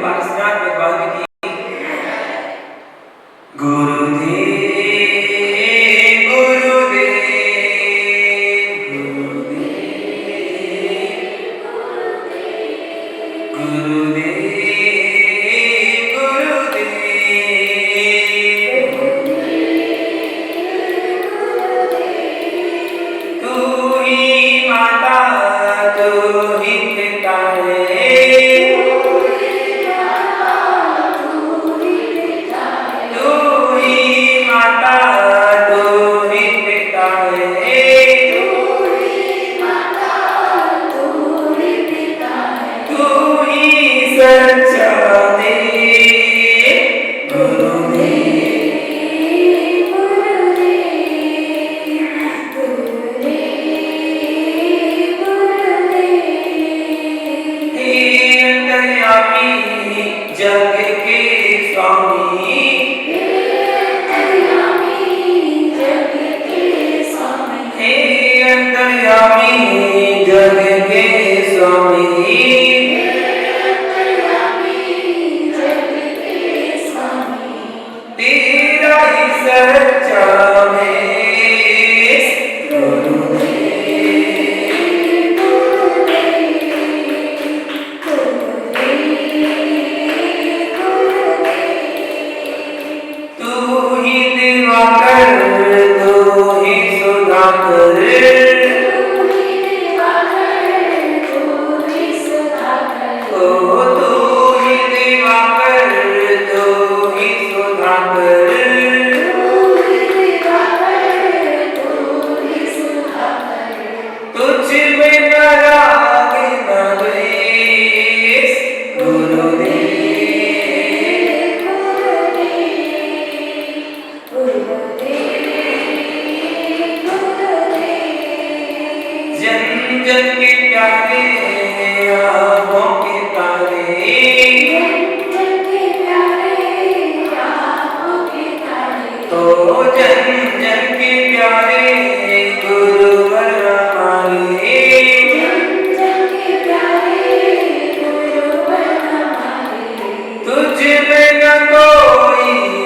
पारसनाथ भगवान की गुरुदेव जग के स्वामी हे अंतर्यामी जग के स्वामी तेरा ही सच्चा जन के प्यारे आँखों के तारे ओ जन जन के प्यारे गुरुवर हमारे तुझ में न कोई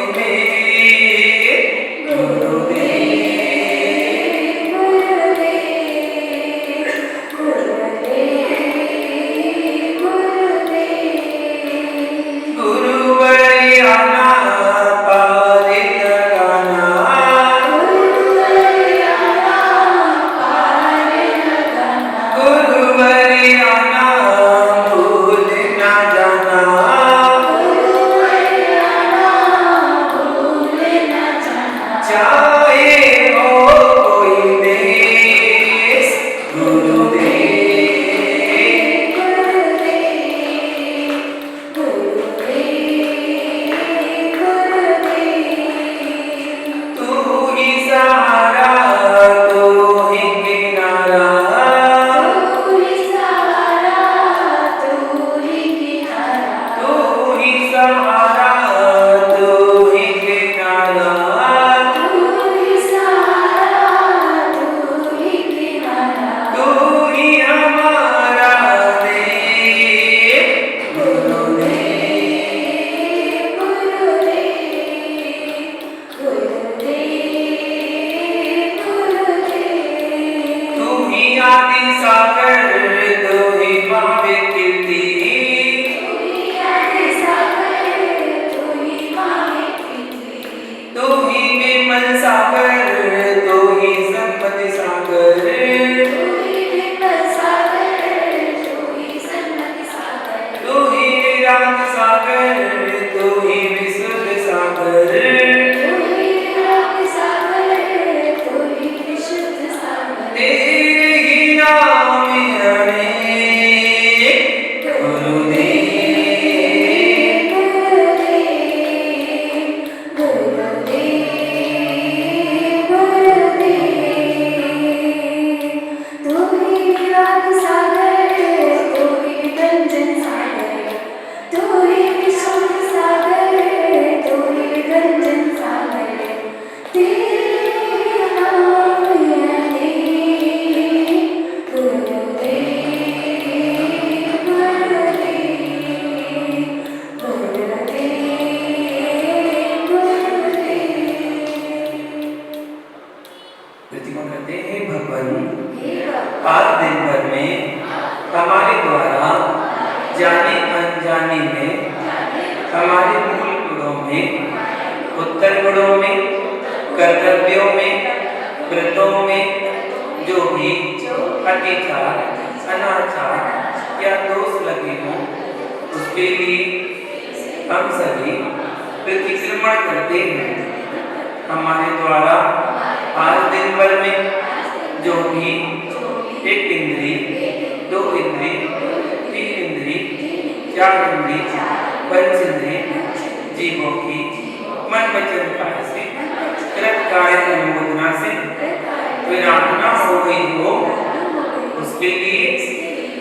Thank you. जाने अनजाने में हमारे मूल गुणों में, उत्तर गुणों में, कर्तव्यों में, व्रतों में जो भी अतिचार, अनाचार या दोष लगे हों, उसके लिए हम सभी प्रतिक्रमण करते हैं। हमारे द्वारा आज दिन भर में जो भी एक इंद्री, दो इंद्री, तीन इंद्री, चार इंद्री, पंच इंद्री जीवों की मन वचन काय से कृत कार्य अनुमोदना से विराधना हो गई हो, उसके लिए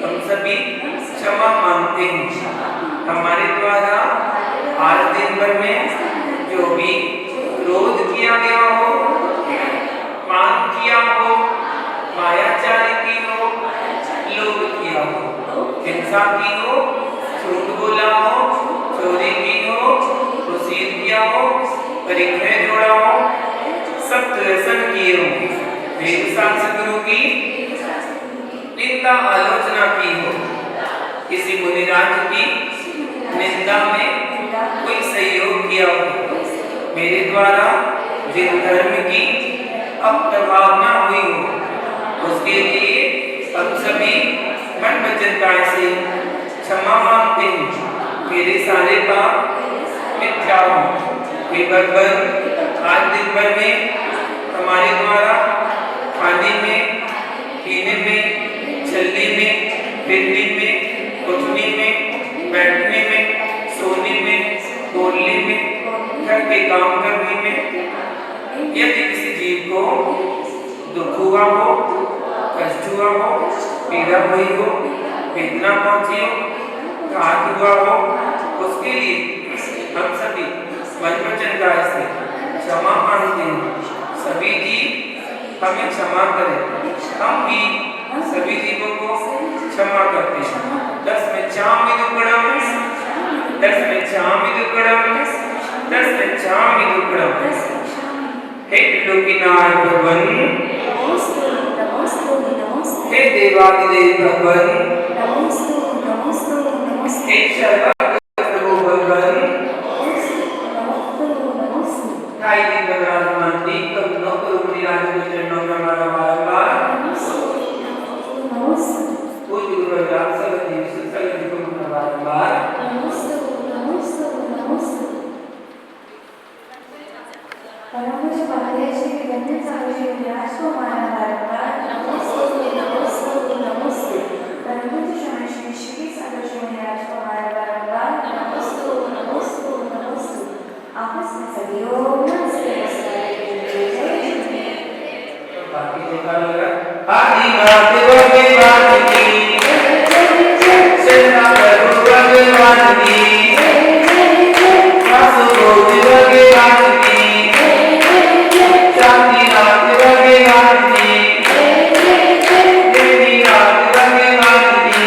हम सभी क्षमा मांगते हैं। हमारे द्वारा आज दिन भर में जो भी क्रोध किया गया हो, मान किया हो, मायाचारी की हो, लोभ किया हो, हिंसा की हो, झूठ बोला हो, चोरी की हो, कुसीत किया हो, परिग्रह जोड़ा हो, सत्य व्यसन किए हो, वेद शास्त्र गुरु की निंदा आलोचना की हो, किसी मुनिराज की निंदा में कोई सहयोग किया हो, मेरे द्वारा जिन धर्म की अप्रभावना हुई हो, उसके लिए हम सभी मन वचन काय से क्षमा मांगते हैं। मेरे सारे पाप मिथ्या हो। हे भगवान, आज दिन भर में हमारे द्वारा खाने में, पीने में, चलने में, फिरने में, उठने में, बैठने में, सोने में, बोलने में, घर के काम करने में यदि किसी जीव को दुख हुआ हो, कष्ट हुआ हो, पीड़ा हुई हो, वेदना पहुंची हो, घात हुआ हो, उसके लिए हम सभी मन वचन काय से क्षमा मांगते हैं। सभी जीव हमें क्षमा करें, हम भी सभी जीवों को क्षमा करते हैं। दस्मिच्छामि दुक्कडम, दस्मिच्छामि दुक्कडम, दस्मिच्छामि दुक्कडम। हे त्रिलोकीनाथ भगवान, हे देवादिदेव भगवान, हे सर्वप्रभु भगवान, हाय विराजमान दीप करुणा करुणी राज के चरणों में हमारा बारंबार पूज्य गुरु राज सभी सत्संग को बारंबार परम पूज्य महाराज श्री गणेश स्वामी जी महाराज को हमारा बारंबार नमस्ते। परम पूज्य स्वामी श्री श्री सागर जी महाराज को हमारा बारंबार नमस्ते। आपस में सभी ओम नमस्ते। बाकी देखा लगा आदि बात भगवान की सेना करो भगवान की वासुदेव भगवान की शांति नाथ भगवान की देवी नाथ भगवान की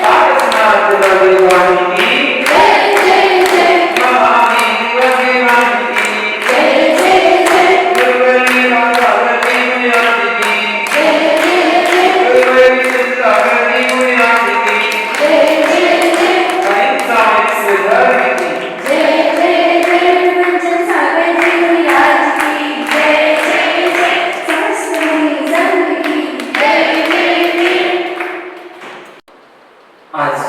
पारसनाथ भगवान की महावीर भगवान की गुरुवरी माता की बुनियाद की गुरुवरी सिद्धा की बुनियाद की अहिंसा से धर्म की आज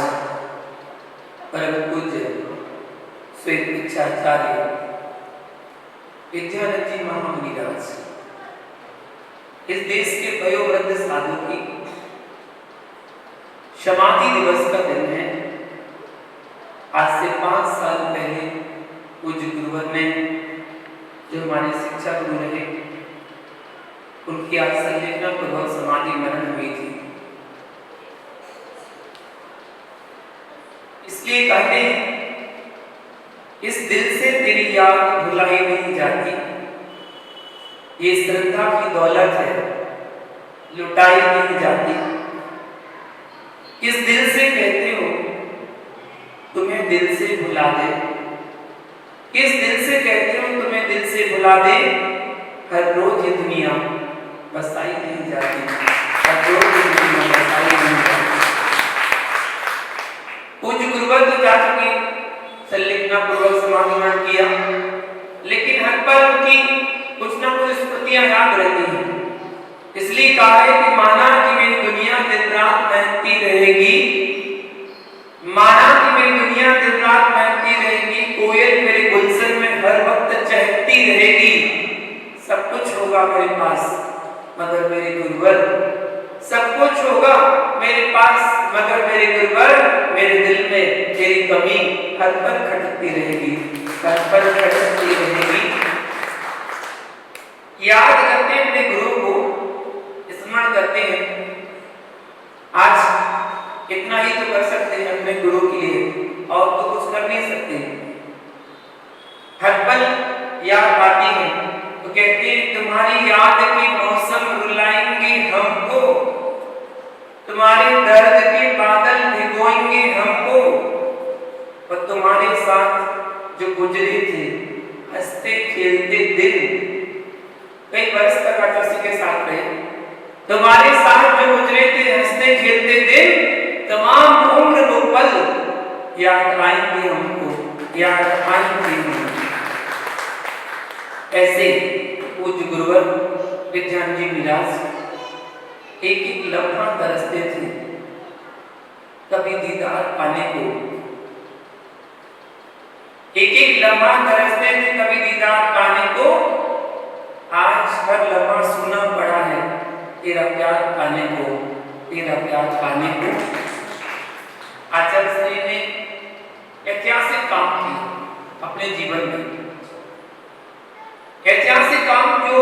परम पूज्य श्वेत इच्छाचार्य विद्यानंद जी महामुनिराज इस देश के वयोवृद्ध साधु की समाधि दिवस का दिन है। आज से 5 साल पहले पूज्य गुरुवर ने जो हमारे शिक्षा गुरु रहे, उनकी आज संलेखना पूर्वक समाधि मरण हुई थी। इसलिए कहते हैं इस दिल से तेरी याद भुलाई नहीं जाती, ये श्रद्धा की दौलत है लुटाई नहीं जाती। इस दिल से कहते हो तुम्हें दिल से भुला दे, इस दिल से कहते हो तुम्हें दिल से भुला दे। हर रोज ये दुनिया बसाई नहीं जाती, हर रोज ये दुनिया बसाई नहीं जाती। पूज्य गुरुवर तो जा चुके, संलिग्ना पूर्वक समाधि ग्रहण किया, लेकिन हर पल उनकी कुछ ना कुछ स्मृतियां याद रहती हैं। इसलिए कहा है कि माना कि मेरी दुनिया दिन रात महकती रहेगी, माना कि मेरी दुनिया दिन रात महकती रहेगी, कोयल मेरे गुलशन में हर वक्त चहकती रहेगी। सब कुछ होगा मेरे पास मगर मेरे गुरुवर, सब कुछ होगा मेरे पास मगर मेरे गुरुवर, मेरे दिल में तेरी कमी हर पल खटकती रहेगी, हर पल खटकती रहेगी। याद करते हैं अपने गुरु को, स्मरण करते हैं। आज इतना ही तो कर सकते हैं अपने गुरु के लिए, और तो कुछ कर नहीं सकते। हर पल याद आती है तो कहते हैं तुम्हारी याद के मौसम रुलाएंगे हमको, तुम्हारे दर्द के बादल भिगोएंगे हमको, और तुम्हारे साथ जो गुजरे थे हंसते खेलते दिन, कई वर्ष तक आचार्य के साथ रहे, तुम्हारे साथ जो गुजरे थे हंसते खेलते दिन, तमाम उम्र वो पल याद आएंगे हमको, याद आएंगे हमको। ऐसे पूज्य गुरुवर विद्यान जी मिराज एक एक लम्हा तरसते थे कभी दीदार पाने को, एक एक लम्हा तरसते थे कभी दीदार पाने को। आज हर लम्हा सुना पड़ा है तेरा प्यार पाने को, तेरा प्यार पाने को। आचार्य श्री ने ऐतिहासिक काम किए अपने जीवन में, ऐतिहासिक काम जो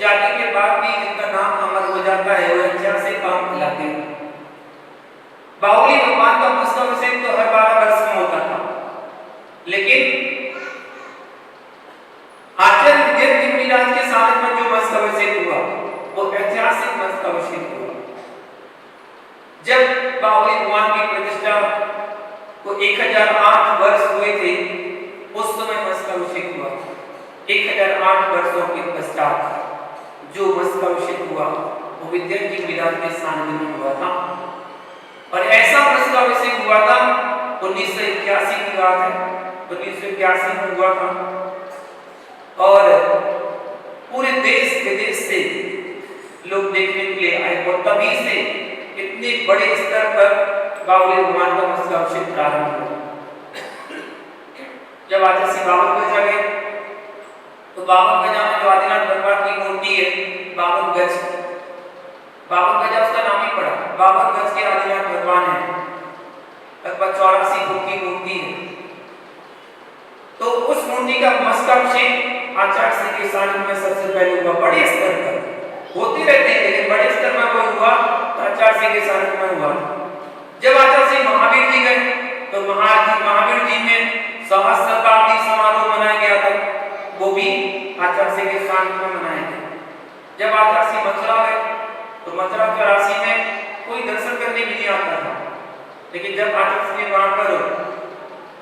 जाने के बाद भी जिनका नाम अमर हो जाता है वो ऐतिहासिक काम कहलाते हैं। बाहुली भगवान का मस्तकाभिषेक तो हर 12 वर्ष में होता था, लेकिन आचार्य विद्यान मिराज के साथ में जो मस्तकाभिषेक हुआ वो ऐतिहासिक मस्तकाभिषेक हुआ। जब बाहुली भगवान की प्रतिष्ठा को 1008 वर्ष हुए थे, उस समय मस्तकाभिषेक हुआ। 1008 वर्षों के पश्चात जो मस्तकाभिषेक हुआ वो विद्यान जी मिराज के सानिध्य में हुआ था, और ऐसा मस्तकाभिषेक हुआ था 1981 की बात है, 1981 में हुआ था। और पूरे देश विदेश से लोग देखने के लिए आए, और तभी से इतने बड़े स्तर पर बाहुली भगवान का मस्तकाभिषेक प्रारंभ हुआ। जब आचार्य बावन गजा गए तो बावन गजा में जो आदिनाथ भगवान की मूर्ति है 52 गज, 52 गजा उसका नाम ही पड़ा, 52 गज के आदिनाथ भगवान है, लगभग 84 फुट की मूर्ति है। तो उस मूर्ति का मस्तकाभिषेक आचार्य श्री के सानिध्य में सबसे पहले हुआ, बड़े स्तर पर होते रहते हैं लेकिन बड़े स्तर में वो हुआ तो आचार्य श्री के सानिध्य में हुआ। जब आचार्य श्री महावीर जी गए तो महावीर जी में सहस्त्रकाब्दी समारोह मनाया गया था, वो भी आचार्य श्री के सानिध्य में मनाया गया। जब आचार्य श्री मथुरा गए तो मथुरा 84 में कोई दर्शन करने भी नहीं आता था, लेकिन जब आचार्य श्री वहां पर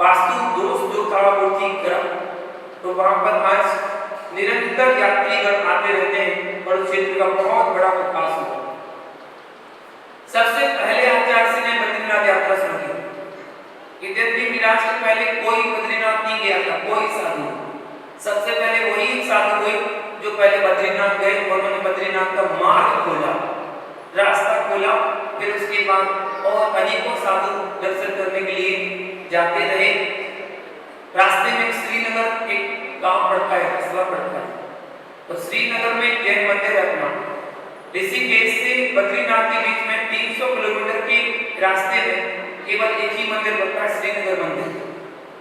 वास्तु दोष जो था वो ठीक करा, तो वहां पर आज निरंतर यात्रीगण आते रहते हैं और क्षेत्र का बहुत बड़ा विकास हुआ। सबसे पहले आचार्य श्री ने बद्रीनाथ यात्रा शुरू की। विद्यान जी मिराज से पहले कोई बद्रीनाथ नहीं गया था, कोई साधु। सबसे पहले वही साधु हुए जो पहले बद्रीनाथ गए और उन्होंने बद्रीनाथ का मार्ग खोला, रास्ता खोला। फिर उसके बाद और अनेकों साधु दर्शन करने के लिए जाते रहे। रास्ते में श्रीनगर एक गांव पड़ता है, कस्बा पड़ता है, तो श्रीनगर में जैन मंदिर अपना, ऋषिकेश से बद्रीनाथ के बीच में 300 किलोमीटर के रास्ते में केवल एक ही मंदिर बनता है, श्रीनगर मंदिर।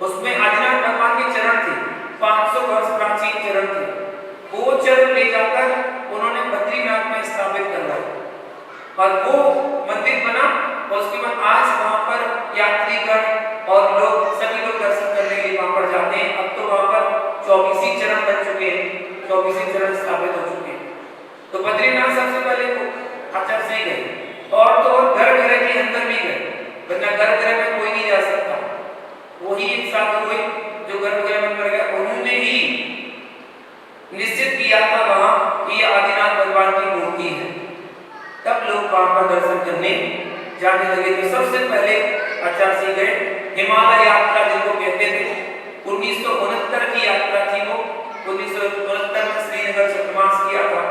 उसमें आदिनाथ भगवान के चरण थे, 500 वर्ष प्राचीन चरण थे। वो चरण ले जाकर उन्होंने बद्रीनाथ में स्थापित करवाया और वो मंदिर बना। और उसके बाद आज वहां पर यात्रीगण और लोग सभी लोग दर्शन करने के लिए वहां पर जाते हैं। अब तो वहां पर 24 चरण बन चुके हैं, 24 चरण स्थापित हो चुके हैं। तो बद्रीनाथ सबसे पहले आचार्य श्री गए, और तो और गर्भगृह के अंदर भी गए, वरना गर्भगृह में कोई नहीं जा सकता। वही एक साधु हुए जो गर्भगृह में कर गया, उन्होंने ही निश्चित किया था वहां कि आदिनाथ भगवान की मूर्ति है। तब लोग वहां पर दर्शन करने जाने लगे। तो सबसे पहले आचार्य गए हिमालय यात्रा जिनको कहते थे। 1969 की यात्रा थी वो। 1969 में श्रीनगर छत्रवास किया था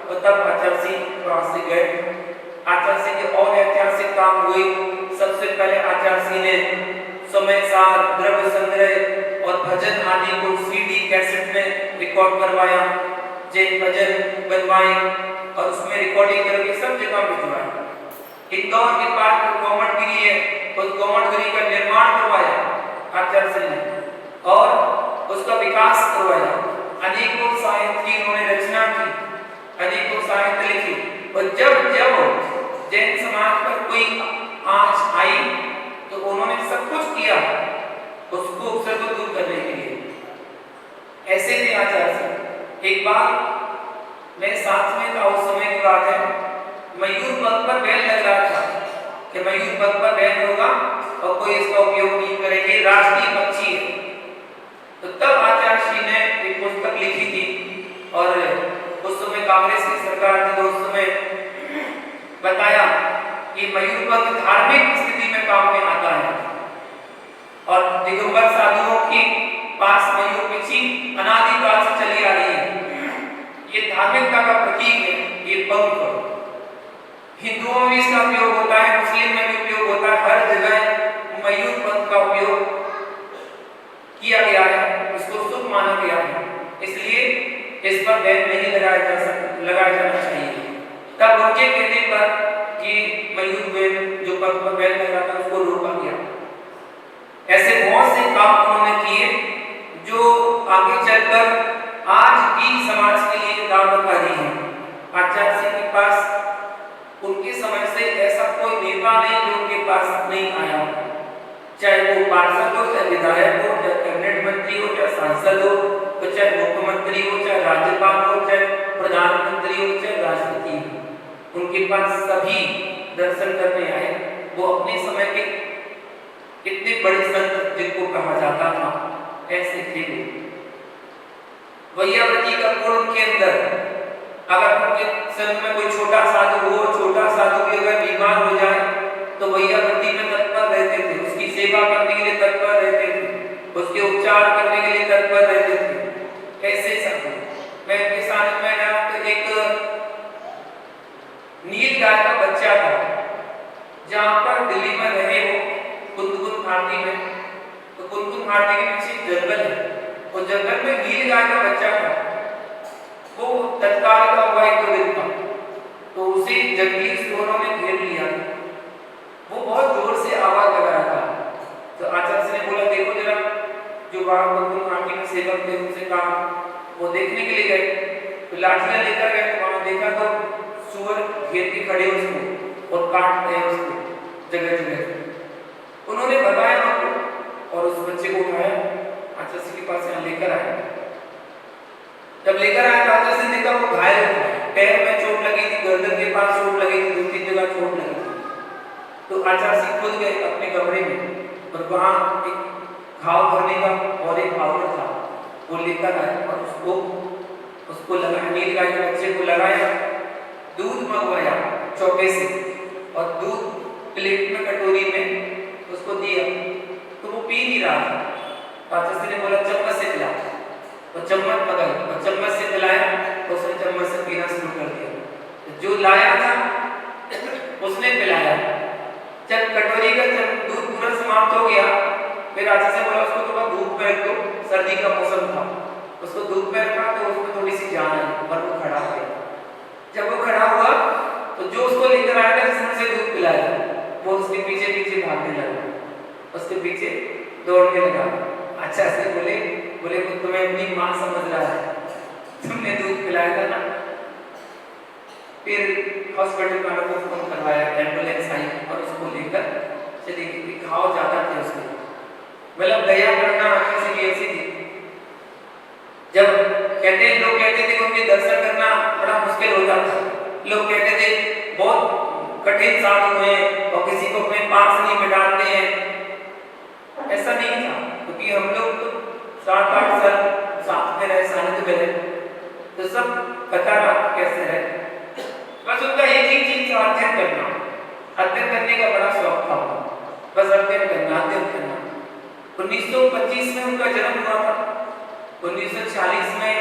और तब आचार्य वहां से गए। आचार्य के और ऐतिहासिक काम हुए। सबसे पहले आचार्य ने समय सार द्रव्य संग्रह और भजन आदि को सीडी कैसेट में रिकॉर्ड करवाया, जैन भजन बनवाए और उसमें रिकॉर्डिंग करके सब जगह भिजवाया। इंदौर के पास जो गोमटगिरी है उस गोमटगिरी का निर्माण करवाया आचार्य ने और उसका विकास करवाया। अनेकों साहित्य की उन्होंने रचना की, अनेकों साहित्य लिखी और जब जब जैन समाज पर कोई आंच आई तो उन्होंने सब कुछ किया उसको अवसर को दूर करने के लिए। ऐसे थे आचार्य। एक बार मैं साथ में था, उस समय की बात है, मयूर पग पर बैन लग रहा था कि मयूर पग पर बैन होगा और कोई इसका उपयोग नहीं करेंगे, राष्ट्रीय पक्षी है। तो तब आचार्य ने एक पुस्तक लिखी थी और उस समय कांग्रेस की सरकार थी तो उस समय बताया कि मयूर पग धार्मिक स्थिति में काम में आता है और दिगंबर साधुओं के पास मयूर पक्षी अनादिकाल से चली आ रही है। ये धार्मिकता का प्रतीक है। ये पग हिंदुओं में इसका उपयोग होता है, मुस्लिम में भी उपयोग होता है, हर जगह मयूर पग का उपयोग किया गया है, इसको शुभ माना गया है, इसलिए इस पर बैन नहीं लगाया जाना चाहिए। तब उनके कहने पर ये मयूर बैन जो पग पर बैन लगा था उसको रोका गया। ऐसे बहुत से काम उन्होंने किए जो आगे चलकर आज भी समाज के लिए लाभकारी है। आचार्य के पास उनके समय से ऐसा कोई नेता नहीं जो उनके पास नहीं आया, चाहे वो पार्षद हो, चाहे विधायक हो, चाहे कैबिनेट मंत्री हो, चाहे सांसद हो, चाहे मुख्यमंत्री हो, चाहे राज्यपाल हो, चाहे प्रधानमंत्री हो, चाहे राष्ट्रपति हो, उनके पास सभी दर्शन करने आए। वो अपने समय के इतने बड़े संत जिनको कहा जाता था ऐसे थे। वैयावृत्ति का गुण उनके अंदर, अगर उनके संग में कोई छोटा साधु हो, छोटा साधु भी अगर बीमार हो जाए तो वैयावृत्ति में तत्पर रहते थे, उसकी सेवा करने के लिए तत्पर रहते थे, उसके उपचार करने के लिए तत्पर रहते थे। ऐसे सब मैं इनके साथ में ना तो एक नील गाय का बच्चा था, जहाँ पर दिल्ली में रहे वो कुंदकुन घाटी में, तो कुंदकुन घाटी के पीछे जंगल है, और जंगल में नील गाय का बच्चा था। वो तत्काल का हुआ एक दिन था, तो उसे जंगली सुअरों ने घेर लिया। वो बहुत जोर से आवाज लगा रहा था, तो आचार्य ने बोला देखो जरा, जो वहां कुंदकुन घाटी में सेवक थे उनसे कहा, वो देखने के लिए गए, तो लाठियां लेकर गए, तो वहां देखा तो सुअर घेर के खड़े उसको और काटते हैं उसको जगह जगह। उन्होंने बताया उनको और उस बच्चे को उठाया आचार्य के पास यहाँ लेकर आया। जब लेकर आया तो आचार्य ने देखा वो घायल हो गया, पैर में चोट लगी थी, गर्दन के पास चोट लगी थी, 2-3 जगह चोट लगी थी। तो आचार्य खुद गए अपने कमरे में और वहां एक घाव भरने का और एक पाउडर था, वो लेकर आए और उसको लगाया, नील गाय के बच्चे को लगाया, दूध मंगवाया चौके से और दूध प्लेट में कटोरी में उसको दिया, तो वो पी नहीं रहा था। आचार्य ने बोला चम्मच से पिला, और चम्मच पकड़ और चम्मच से पिलाया, उसने चम्मच से पीना शुरू कर दिया। जो लाया था उसने पिलाया। जब कटोरी का दूध पूरा समाप्त हो गया, फिर आचार्य से बोला उसको थोड़ा धूप में रख दो, सर्दी का मौसम था, उसको धूप में रखा तो उसमें थोड़ी सी जान आई और वो खड़ा हो गया। जब वो खड़ा हुआ तो जो उसको लेकर आया था जिसने उसे दूध पिलाया, वो उसके पीछे पीछे भागने लगा, उसके पीछे दौड़ने लगा। आचार्य से बोले वो तुम्हें अपनी मां समझ रहा है, तुमने दूध पिलाया था ना। फिर हॉस्पिटल वालों को फोन करवाया, एम्बुलेंस आई और उसको लेकर चले गए। घाव ज्यादा थे उसके, मतलब दया करना आचार्य से ऐसी थी। जब लोग कहते थे कि उनके दर्शन करना बड़ा मुश्किल होता था, लोग कहते थे बहुत कठिन साधु हैं और किसी को अपने पास नहीं बिठाते हैं, ऐसा नहीं था, क्योंकि हम लोग 7-8 साल साथ में रहे, सानिध्य में रहे, तो सब पता रहा कैसे रहे। बस उनका एक ही चीज था, अध्ययन करना, अध्ययन करने का बड़ा शौक था, बस अध्ययन करना। 1925 में उनका जन्म हुआ था। 1940 में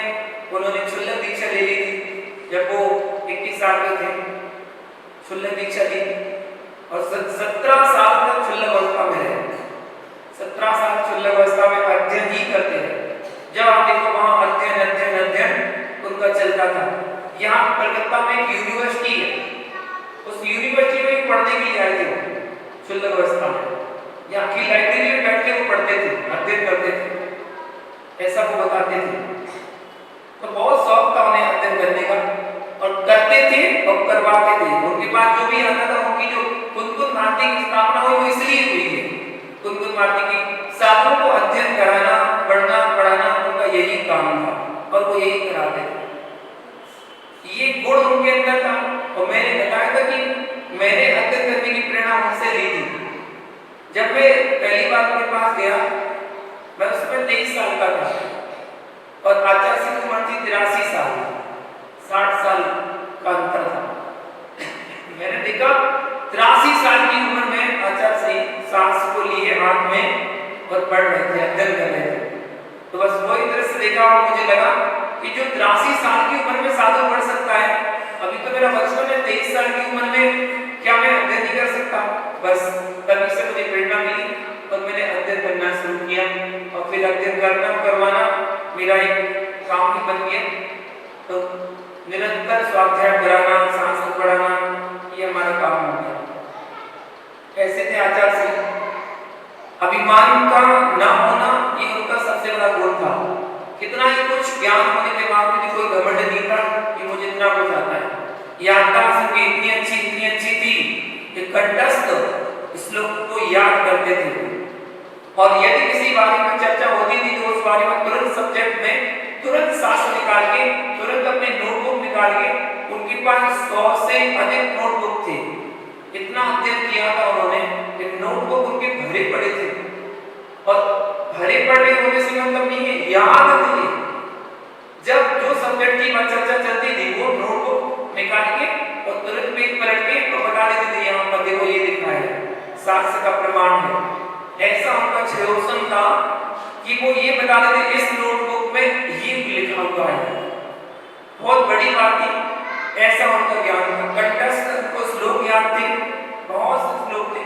उन्होंने क्षुल्लक दीक्षा ले ली थी जब वो 21 साल के थे। क्षुल्लक दीक्षा ली और 17 साल तक क्षुल्लक अवस्था में रहे। 17 साल क्षुल्लक अवस्था में अध्ययन ही करते रहे। जब आप देखो वहां अध्ययन अध्ययन अध्ययन उनका चलता था। यहाँ कलकत्ता में एक यूनिवर्सिटी है, उस यूनिवर्सिटी में पढ़ने के लिए आए थे वो क्षुल्लक अवस्था में। यहाँ की लाइब्रेरी में बैठ के वो पढ़ते थे, अध्ययन करते थे, ऐसा वो बताते थे। तो बहुत शौक था उन्हें अध्ययन करने का और करते थे और करवाते थे। उनके पास जो भी आता था, उनकी जो कुन-कुन भारती की स्थापना हुई वो इसलिए हुई है। कुन-कुन भारती की साधुओं को अध्ययन कराना, पढ़ना, पढ़ाना उनका यही काम था और वो यही कराते थे। ये गुण उनके अंदर था और मैंने बताया था कि मैंने अध्ययन करने की प्रेरणा उनसे ली थी। जब मैं पहली बार उनके पास गया, मैं उसमें 23 साल का था और आचार्य की उम्र थी 83 साल, 60 साल का अंतर था। मैंने देखा 83 साल की उम्र में आचार्य से सांस को लिए हाथ में और पढ़ रहे थे, अध्ययन कर रहे थे। तो बस वही दृश्य देखा और मुझे लगा कि जो 83 साल की उम्र में साधु पढ़ सकता है, अभी तो मेरा बचपन है, 23 साल की उम्र में क्या मैं अध्ययन नहीं कर सकता? बस तभी से मुझे प्रेरणा मिली और मैंने अध्ययन करना शुरू किया और फिर अध्ययन करना करवाना मेरा एक काम ही बन गया। तो निरंतर स्वाध्याय कराना, सांस पढ़ाना, ये हमारा काम हो गया। ऐसे थे आचार्य सिंह। अभिमान का ना होना ये उनका सबसे बड़ा गुण था। कितना ही कुछ ज्ञान होने के बावजूद कोई घमंड नहीं था कि मुझे इतना कुछ आता है। याददाश्त उनकी इतनी अच्छी थी कि कंठस्थ श्लोक को याद करते थे और यदि किसी बारे में चर्चा होती थी तो उस बारे में तुरंत सब्जेक्ट में तुरंत शास्त्र निकाल के, तुरंत अपने नोटबुक निकाल के, उनके पास 100 से अधिक नोटबुक थे। इतना अध्ययन किया था उन्होंने कि नोटबुक उनके भरे पड़े थे और भरे पड़े होने से मतलब नहीं है, याद थे। जब जो सब्जेक्ट की चर्चा चलती थी वो नोटबुक निकाल के और तुरंत पेज पलट के और बता देते थे, यहाँ पर देखो ये लिखा है, शास्त्र का प्रमाण है। ऐसा उनका क्षयोत्सम था कि वो ये बता देते इस नोटबुक में ये लिखा हुआ है। बहुत बड़ी बात थी, ऐसा उनका ज्ञान था। कंठस्थ को श्लोक याद थे, बहुत से श्लोक थे।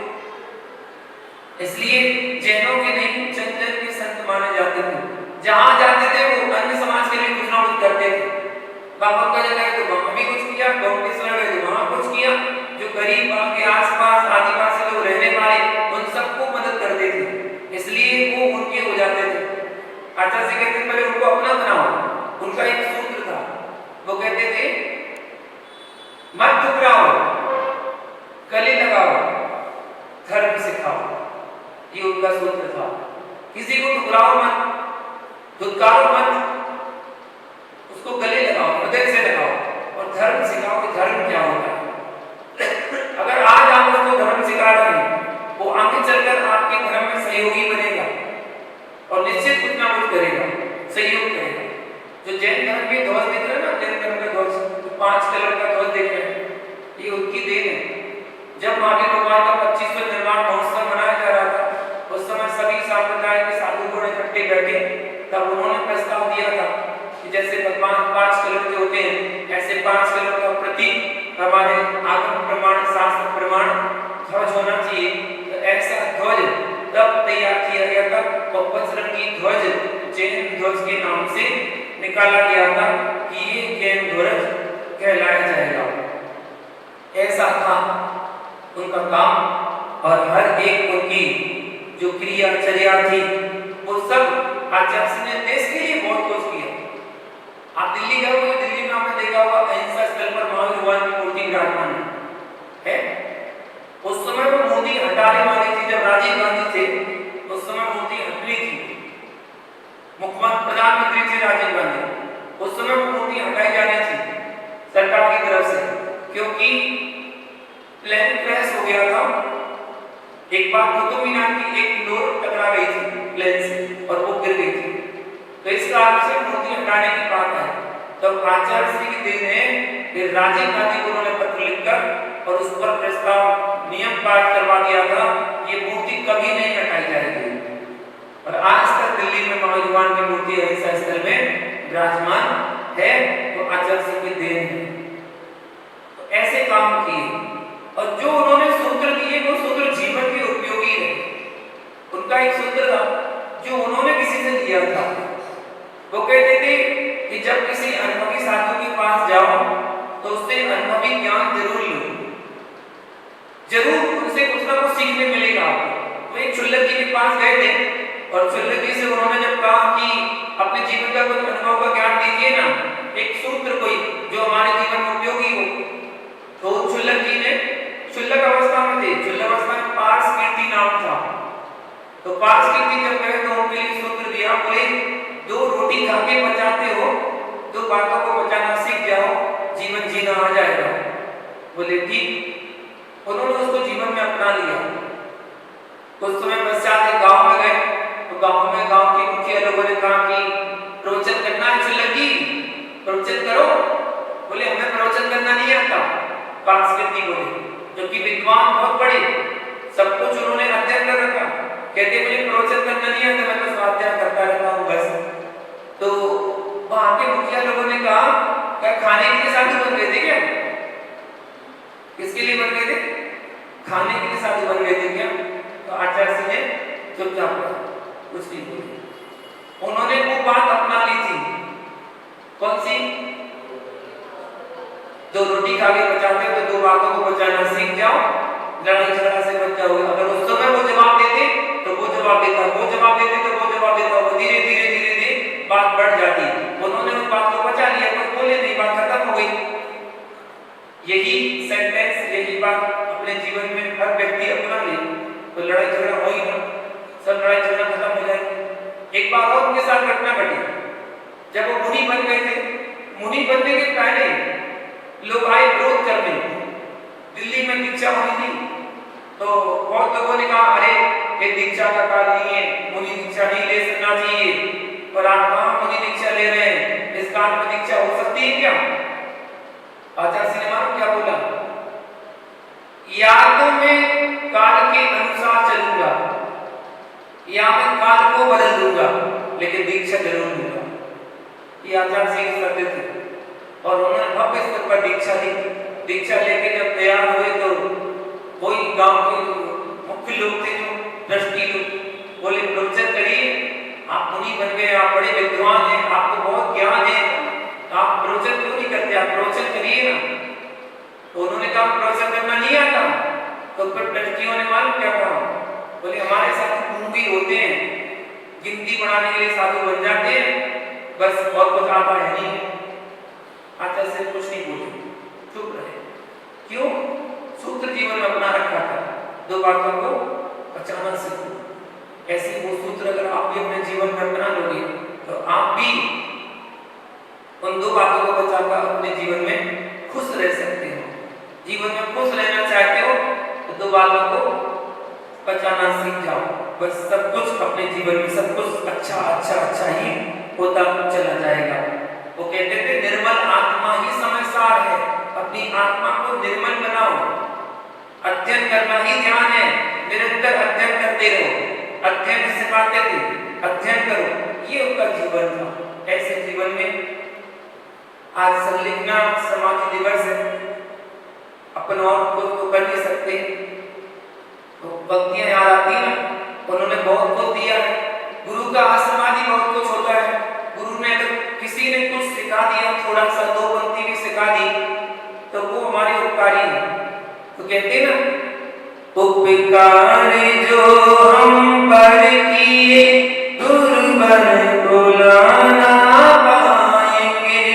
इसलिए जैनों के नहीं, जन के संत माने जाते थे। जहां जाते थे वो अन्य समाज के लिए कुछ ना कुछ करते थे। बाबा का जगह है तो वहां भी कुछ किया, गौंडेश्वर गए तो वहां कुछ किया। जो गरीब वहां के आसपास आदिवासी लोग रहने वाले उन सबको मदद करते थे, इसलिए वो उनके हो जाते थे। आचार्य जी कहते पहले उनको अपना बनाओ। उनका एक सूत्र था, वो कहते थे मत ठुकराओ, गले लगाओ, धर्म सिखाओ। ये उनका सूत्र था। किसी को ठुकराओ मत, धुतकारो मत, उसको गले लगाओ, हृदय से लगाओ और धर्म सिखाओ कि धर्म क्या होता है। अगर आज आप उसको धर्म सिखा रहे हैं, वो आगे चलकर आपके धर्म में सहयोगी बनेगा और निश्चित कुछ ना कुछ करेगा, सहयोग करेगा। जो जैन धर्म के ध्वज दिख रहे हैं ना, जैन धर्म का ध्वज 5 कलर का ध्वज देख रहे हैं, ये उनकी देन है। जब महावीर भगवान का 25वां निर्वाण महोत्सव मनाया जा रहा था, उस समय सभी संप्रदाय के साधु इकट्ठे बैठे, तब उन्होंने प्रस्ताव दिया था कि जैसे भगवान 5 कलर के होते हैं, ऐसे 5 कलर का प्रतीक हमारे आगम प्रमाण, शास्त्र प्रमाण ध्वज होना चाहिए। तो ऐसा ध्वज तब तैयार किया गया था और बजरंगी ध्वज जैन ध्वज के नाम से निकाला गया था कि ये जैन ध्वज कहलाया जाएगा। ऐसा था उनका काम और हर एक उनकी जो क्रियाचर्या थी वो सब आचार्य ने देश के लिए बहुत कुछ किया। आप दिल्ली गए हो, दिल्ली में आपने देखा होगा अहिंसा स्थल पर महावीर भगवान की मूर्ति विराजमान है। उस समय वो मूर्ति हटाने वाली थी, जब राजीव गांधी थे उस समय मूर्ति हटनी थी। मुख्यमंत्री प्रधानमंत्री थे राजीव गांधी, उस समय वो मूर्ति हटाई जानी थी सरकार की तरफ से, क्योंकि प्लेन क्रैश हो गया था। एक बार कुतुब मीनार की एक फ्लोर टकरा गई थी प्लेन से और वो गिर गई थी, तो इस कारण से मूर्ति हटाने की बात है। तब आचार्य श्री की देन है कि राजीव गांधी को उन्होंने पत्र लिखकर और उस पर प्रस्ताव नियम पाठ करवा दिया था, ये मूर्ति कभी नहीं हटाई जाएगी। और आज तक दिल्ली में भगवान की मूर्ति अहिंसा स्थल में विराजमान है, वो आचार्य सिंह की देन है। तो ऐसे काम किए और जो उन्होंने सूत्र दिए वो सूत्र जीवन के उपयोगी है। उनका एक सूत्र था जो उन्होंने किसी से लिया था, वो कहते थे कि जब किसी अनुभवी साधु के पास जाओ तो उससे अनुभवी ज्ञान जरूर लो, जरूर उनसे कुछ ना कुछ सीखने मिलेगा आपको। वो एक क्षुल्लक जी के पास गए थे और क्षुल्लक जी से उन्होंने जब कहा कि अपने जीवन का कुछ अनुभव का ज्ञान दीजिए ना, एक सूत्र कोई जो हमारे जीवन में उपयोगी हो, तो क्षुल्लक जी ने, क्षुल्लक अवस्था में थे, क्षुल्लक अवस्था में पार्स कीर्ति नाम था, तो पार्स कीर्ति जब गए तो उनके लिए सूत्र दिया, बोले 2 रोटी खा के बचाते हो, 2 बातों को बचाना सीख जाओ, जीवन जीना आ जाएगा। बोले ठीक। उन्होंने उसको जीवन में अपना लिया। कुछ समय पश्चात एक गांव में गए तो गांव में गांव के मुखिया लोगों ने कहा कि प्रवचन करना है क्षुल्लक जी, प्रवचन करो। बोले हमें प्रवचन करना नहीं आता, पार्स कीर्ति बोले, जो कि विद्वान बहुत बड़े, सब कुछ उन्होंने अध्ययन कर रखा, कहते मुझे प्रवचन करना नहीं आता, मैं तो स्वाध्याय करता रहता हूँ बस। तो वहां के मुखिया लोगों ने कहा क्या खाने के लिए साधु बन गए थे क्या? किसके लिए बन गए थे? खाने के लिए साधु बन गए थे क्या? तो आचार्य सिंह ने चुपचाप रहा, कुछ नहीं बोले। उन्होंने वो बात अपना ली थी, कौन सी? 2 रोटी खा के बचाते हो तो 2 बातों को बचाना सीख जाओ, लड़ाई झगड़ा से बच जाओगे। अगर उस समय वो जवाब देते तो वो जवाब देता, वो जवाब देते तो वो जवाब देता, वो धीरे धीरे धीरे धीरे बात बढ़ जाती। उन्होंने उस बात को बचा लिया, कुछ बोले नहीं, बात खत्म हो गई। यही सेंटेंस, यही बात अपने जीवन में हर व्यक्ति अपना ले तो लड़ाई झगड़ा हो ही ना, सब लड़ाई झगड़ा खत्म हो जाएगी। एक बात और उनके साथ घटना घटी, जब वो मुनि बन गए थे, मुनि बनने के पहले लोग आए विरोध करने, दिल्ली में दीक्षा हुई थी, तो बहुत लोगों ने कहा अरे ये दीक्षा का काल नहीं है, मुनि दीक्षा नहीं ले सकना चाहिए, और आप कहाँ मुनि दीक्षा ले रहे हैं, इस काल में दीक्षा हो सकती है क्या? आचार्य सिंह ने क्या बोला, या तो मैं काल के अनुसार चलूंगा या मैं काल को बदल दूंगा, लेकिन दीक्षा जरूर लूंगा। ये आचार्य सिंह करते थे और उन्होंने भव्य स्तर पर दीक्षा ली। दीक्षा लेके जब तैयार हुए तो कोई गांव के मुख्य लोग थे, जो ट्रस्टी लोग, बोले प्रवचन करिए, आप मुनि बन गए, आप बड़े विद्वान हैं, आपको बहुत ज्ञान है, आप प्रवचन क्यों नहीं करते, आप प्रवचन करिए ना। तो उन्होंने कहा प्रवचन करना नहीं आता। तो फिर ट्रस्टियों ने मालूम क्या कहा, बोले हमारे साथ कुंभी होते हैं, गिनती बढ़ाने के लिए साधु बन जाते हैं, बस और कुछ आता है नहीं। आचार्य से कुछ नहीं बोले, चुप रहे। क्यों? सूत्र जीवन में अपना रखा था, 2 बातों को बचाना सीखो। ऐसे वो सूत्र अगर आप भी अपने जीवन में अपना लोगे तो आप भी उन 2 बातों को बचाकर अपने जीवन में खुश रह सकते हो। जीवन में खुश रहना चाहते हो तो 2 बातों को बचाना सीख जाओ, बस सब कुछ अपने जीवन में सब कुछ अच्छा अच्छा अच्छा ही होता चला जाएगा। वो कहते थे निर्मल आत्मा ही समझदार है, अपनी आत्मा को निर्मल बनाओ, अध्ययन करना ही ध्यान है, निरंतर अध्ययन करते रहो। अध्ययन सिखाते थे, अध्ययन करो, ये उनका जीवन था। ऐसे जीवन में आज संलिग्ना समाधि दिवस है, अपन और कुछ तो कर नहीं सकते, तो भक्तियां याद आती है ना, उन्होंने बहुत कुछ दिया है। गुरु का आशीर्वाद ही बहुत कुछ होता है। गुरु ने अगर किसी ने कुछ सिखा दिया, थोड़ा सा 2 पंक्ति भी सिखा दी, तो वो हमारे उपकारी है। तो कहते हैं ना, उपकार जो हम पर किए गुरुवर बुलाना पाएंगे,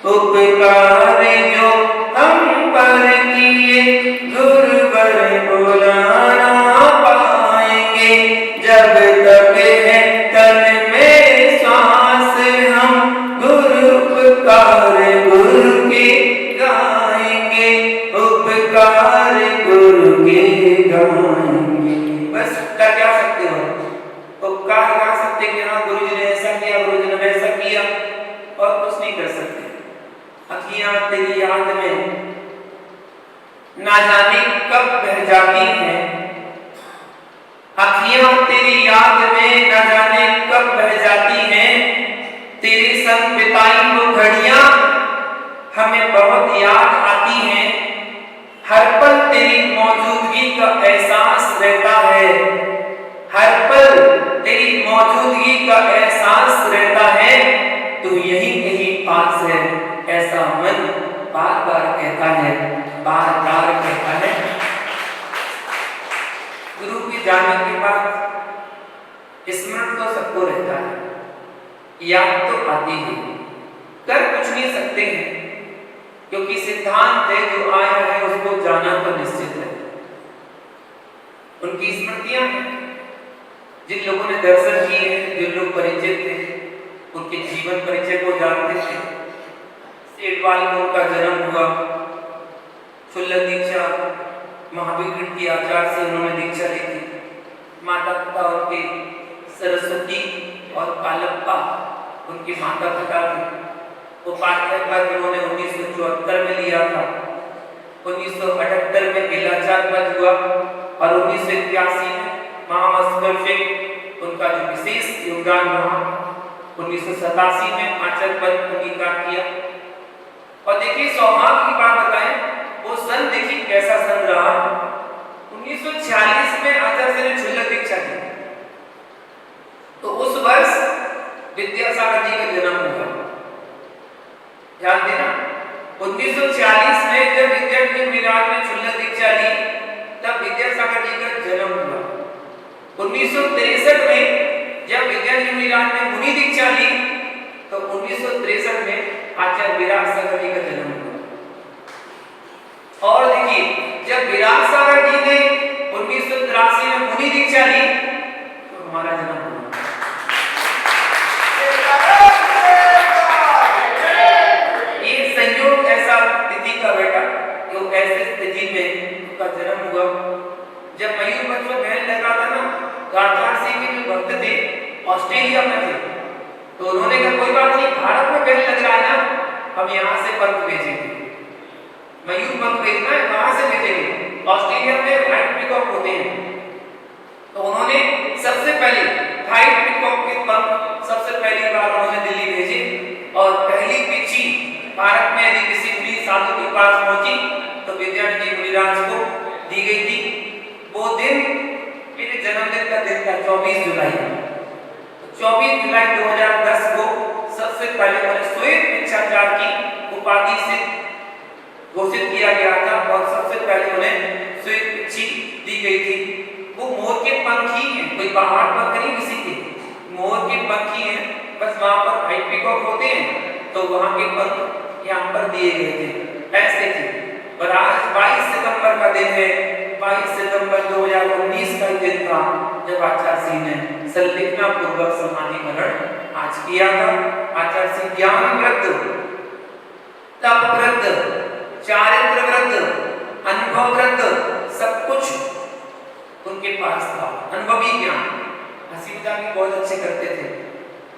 उपकार जो हम पर किए गुरुवर बुलाना पाएंगे। जब तक है तन में सांस हम गुरु उपकार गुरु के गाएंगे, उपकार गुरु के गाएंगे। बस कर क्या सकते हो, उपकार गा सकते कि हाँ गुरु जी ने ऐसा किया, गुरु जी ने वैसा किया, और कुछ नहीं कर सकते। अखियां तेरी याद में ना जाने कब बह जाती हैं, अखियां तेरी याद में रहता है तो यही यही पास है, ऐसा मन बार बार कहता है, बार बार कहता है। गुरु की जाने के बाद स्मरण तो सबको रहता है, याद तो आती है, कर कुछ नहीं सकते हैं, क्योंकि सिद्धांत है जो आया है उसको जाना तो निश्चित है। उनकी स्मृतियां हैं, जिन लोगों ने दर्शन किए हैं, जिन लोग परिचित थे, उनके जीवन परिचय को जानते थे। सेठवाल को उनका जन्म हुआ, शुल्लक दीक्षा महावीर की आचार्य से उन्होंने दीक्षा ली थी। माता पिता उनके सरस्वती और कालप्पा उनके माता पिता थे। उपाध्याय पद उन्होंने 1974 में लिया था, 1978 में बेलाचार पद हुआ और 1981 में महामस्तकाभिषेक उनका जो विशेष योगदान रहा। 1987 में आचार्य पद अंगीकार किया। और देखिए सौभाग्य की बात बताएं, वो सन देखिए कैसा सन रहा। 1946 में आचार्य ने शुल्लक दीक्षा दी, तो उस वर्ष विद्यासागर जी का जन्म हुआ। ध्यान देना, 1946 में जब विद्यार्थी विराट ने शुल्लक दीक्षा ली, तब विद्यासागर जी का जन्म हुआ। 1963 में जब विद्यार्थी विराट ने मुनि दीक्षा ली, तो 1963 में आचार्य विराट सागर जी का जन्म हुआ। और देखिए जब विराट सागर जी ने 1983 में मुनि दीक्षा ली, तो हमारा जन्म हुआ। ये संयोग ऐसा तिथि का बेटा, जो ऐसे तिथि में उसका जन्म हुआ। जब मयूरभंज में महल लगा था ना, गाठार सिंह के जो भक्त थे ऑस्ट्रेलिया में थे, तो उन्होंने कहा कोई बात नहीं, भारत में महल लग रहा है ना, हम यहाँ से पंख भेजेंगे, मयूर पंख भेजना है, कहाँ से भेजेंगे? ऑस्ट्रेलिया में व्हाइट पीकॉक होते हैं, तो उन्होंने सबसे पहले व्हाइट पीकॉक के पंख सबसे पहली बार उन्होंने दिल्ली भेजे। और पहली पिच्ची भारत में यदि किसी भी साधु के पास पहुंची तो विद्यार्थी मुनिराज को दी गई थी। वो दिन मेरे जन्मदिन का दिन था, 24 जुलाई। 24 जुलाई 2010 को सबसे पहले उन्हें श्वेत भिक्षाचार्य की उपाधि से घोषित किया गया था और सबसे पहले उन्हें श्वेत भिक्षी दी गई थी। वो मोर के पंख ही हैं, कोई बाहर पंख नहीं किसी के, मोर के पंख ही हैं। बस वहां पर व्हाइट पीकॉक होते हैं, तो वहां के पंख यहाँ पर दिए गए थे, ऐसे थे। और आज 22 सितंबर का दिन है, 22 सितंबर 2019 का दिन था जब आचार्य सिंह ने संलिग्नता पूर्वक समाधिकरण आज किया था। आचार्य सिंह ज्ञान व्रत, तप व्रत, चारित्र व्रत, अनुभव व्रत, सब कुछ उनके पास था। अनुभवी ज्ञान, हंसी मजाक भी बहुत अच्छे करते थे,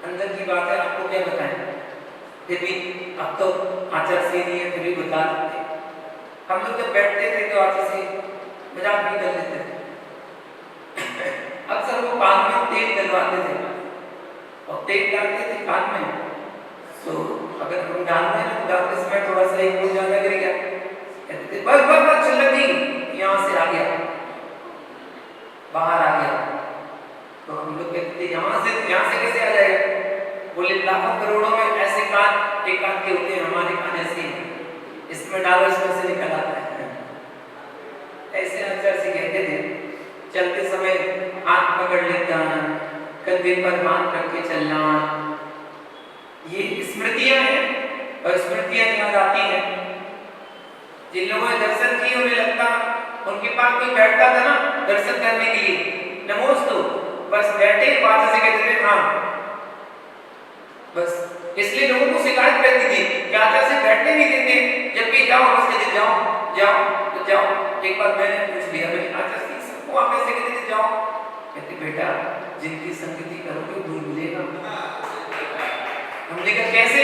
अंदर की बात है आपको क्या बताएं, फिर भी अब तो आचार्य सिंह नहीं है, फिर भी बता देते। हम लोग जब बैठते थे तो आचार्य सिंह मजाक भी कर लेते थे। अक्सर वो कान में तेल डलवाते थे और तेल डालते थे कान में, तो अगर हम डाल रहे हैं तो डालते समय थोड़ा सा एक फूट ज्यादा गिर गया, कहते थे बस बस बस चल नहीं, यहाँ से आ गया, बाहर आ गया। तो हम लोग कहते थे यहाँ से कैसे आ जाएगा? बोले लाखों करोड़ों में ऐसे कान एक कान के होते हैं, हमारे कान ऐसे हैं, इसमें डालो इसमें से निकल आता है। ऐसे आचार्य से कहते थे। चलते समय हाथ पकड़ लेता, कंधे पर हाथ रख के चलना, ये स्मृतियां हैं और स्मृतियां याद आती हैं। जिन लोगों ने दर्शन किए उन्हें लगता उनके पास कोई बैठता था ना दर्शन करने के लिए, नमोस्तु, बस बैठे बात से कहते थे हाँ बस। इसलिए लोगों को शिकायत रहती थी कि आचार्य से बैठने नहीं देते, जब भी जाओ बस कहते जाओ जाओ तो जाओ। एक बार मैंने पूछ लिया, मैंने आचार्य से सबको आप ऐसे कहते थे जाओ, कहते बेटा जिनकी संगति करोगे भूल मिलेगा। हमने कहा कैसे?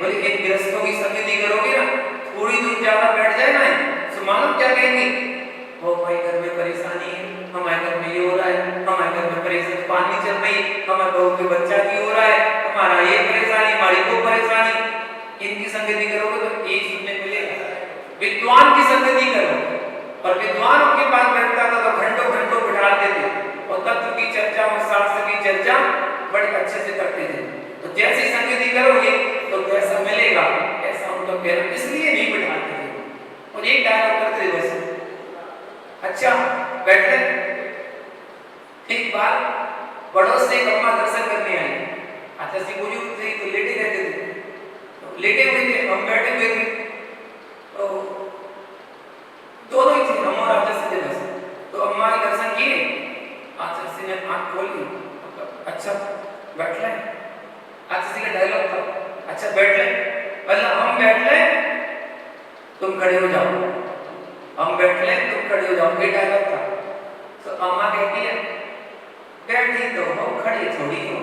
बोले इन गृहस्थों की संगति करोगे ना, थोड़ी दूर ज्यादा बैठ जाए ना तो मालूम क्या कहेंगे, वो भाई घर में परेशानी है, हमारे घर में ये हो रहा है, हमारे घर में परेशानी पानी चल रही, हमारे बहू के बच्चा की हो रहा है, हमारा ये परेशानी, हमारी वो परेशानी। इनकी संगति करोगे तो एक सुनने मिलेगा। विद्वान की संगति करो, और विद्वान उनके पास बैठता था तो घंटों घंटों बिठाते थे और तत्व की चर्चा और शास्त्र की चर्चा बड़े अच्छे से करते थे। तो पैरों इसलिए नहीं बिठाते थे और एक डायलॉग करते थे बस, अच्छा बैठ गए। एक बार पड़ोस से एक अम्मा दर्शन करने आई, अच्छा सी बुजुर्ग थे तो लेटे रहते थे, तो लेटे हुए थे, हम बैठे हुए थे, तो दोनों ही थे, हम और आचार्य थे बस। तो अम्मा के दर्शन किए, आचार्य ने आंख खोल ली, अच्छा बैठ ले, आचार्य का डायलॉग था, अच्छा बैठ ले, मतलब हम बैठ ले तुम खड़े हो जाओ, हम बैठ ले तुम खड़े हो जाओ, ये डायलॉग था। तो अम्मा कहती है बैठी तो हो खड़ी थोड़ी हो।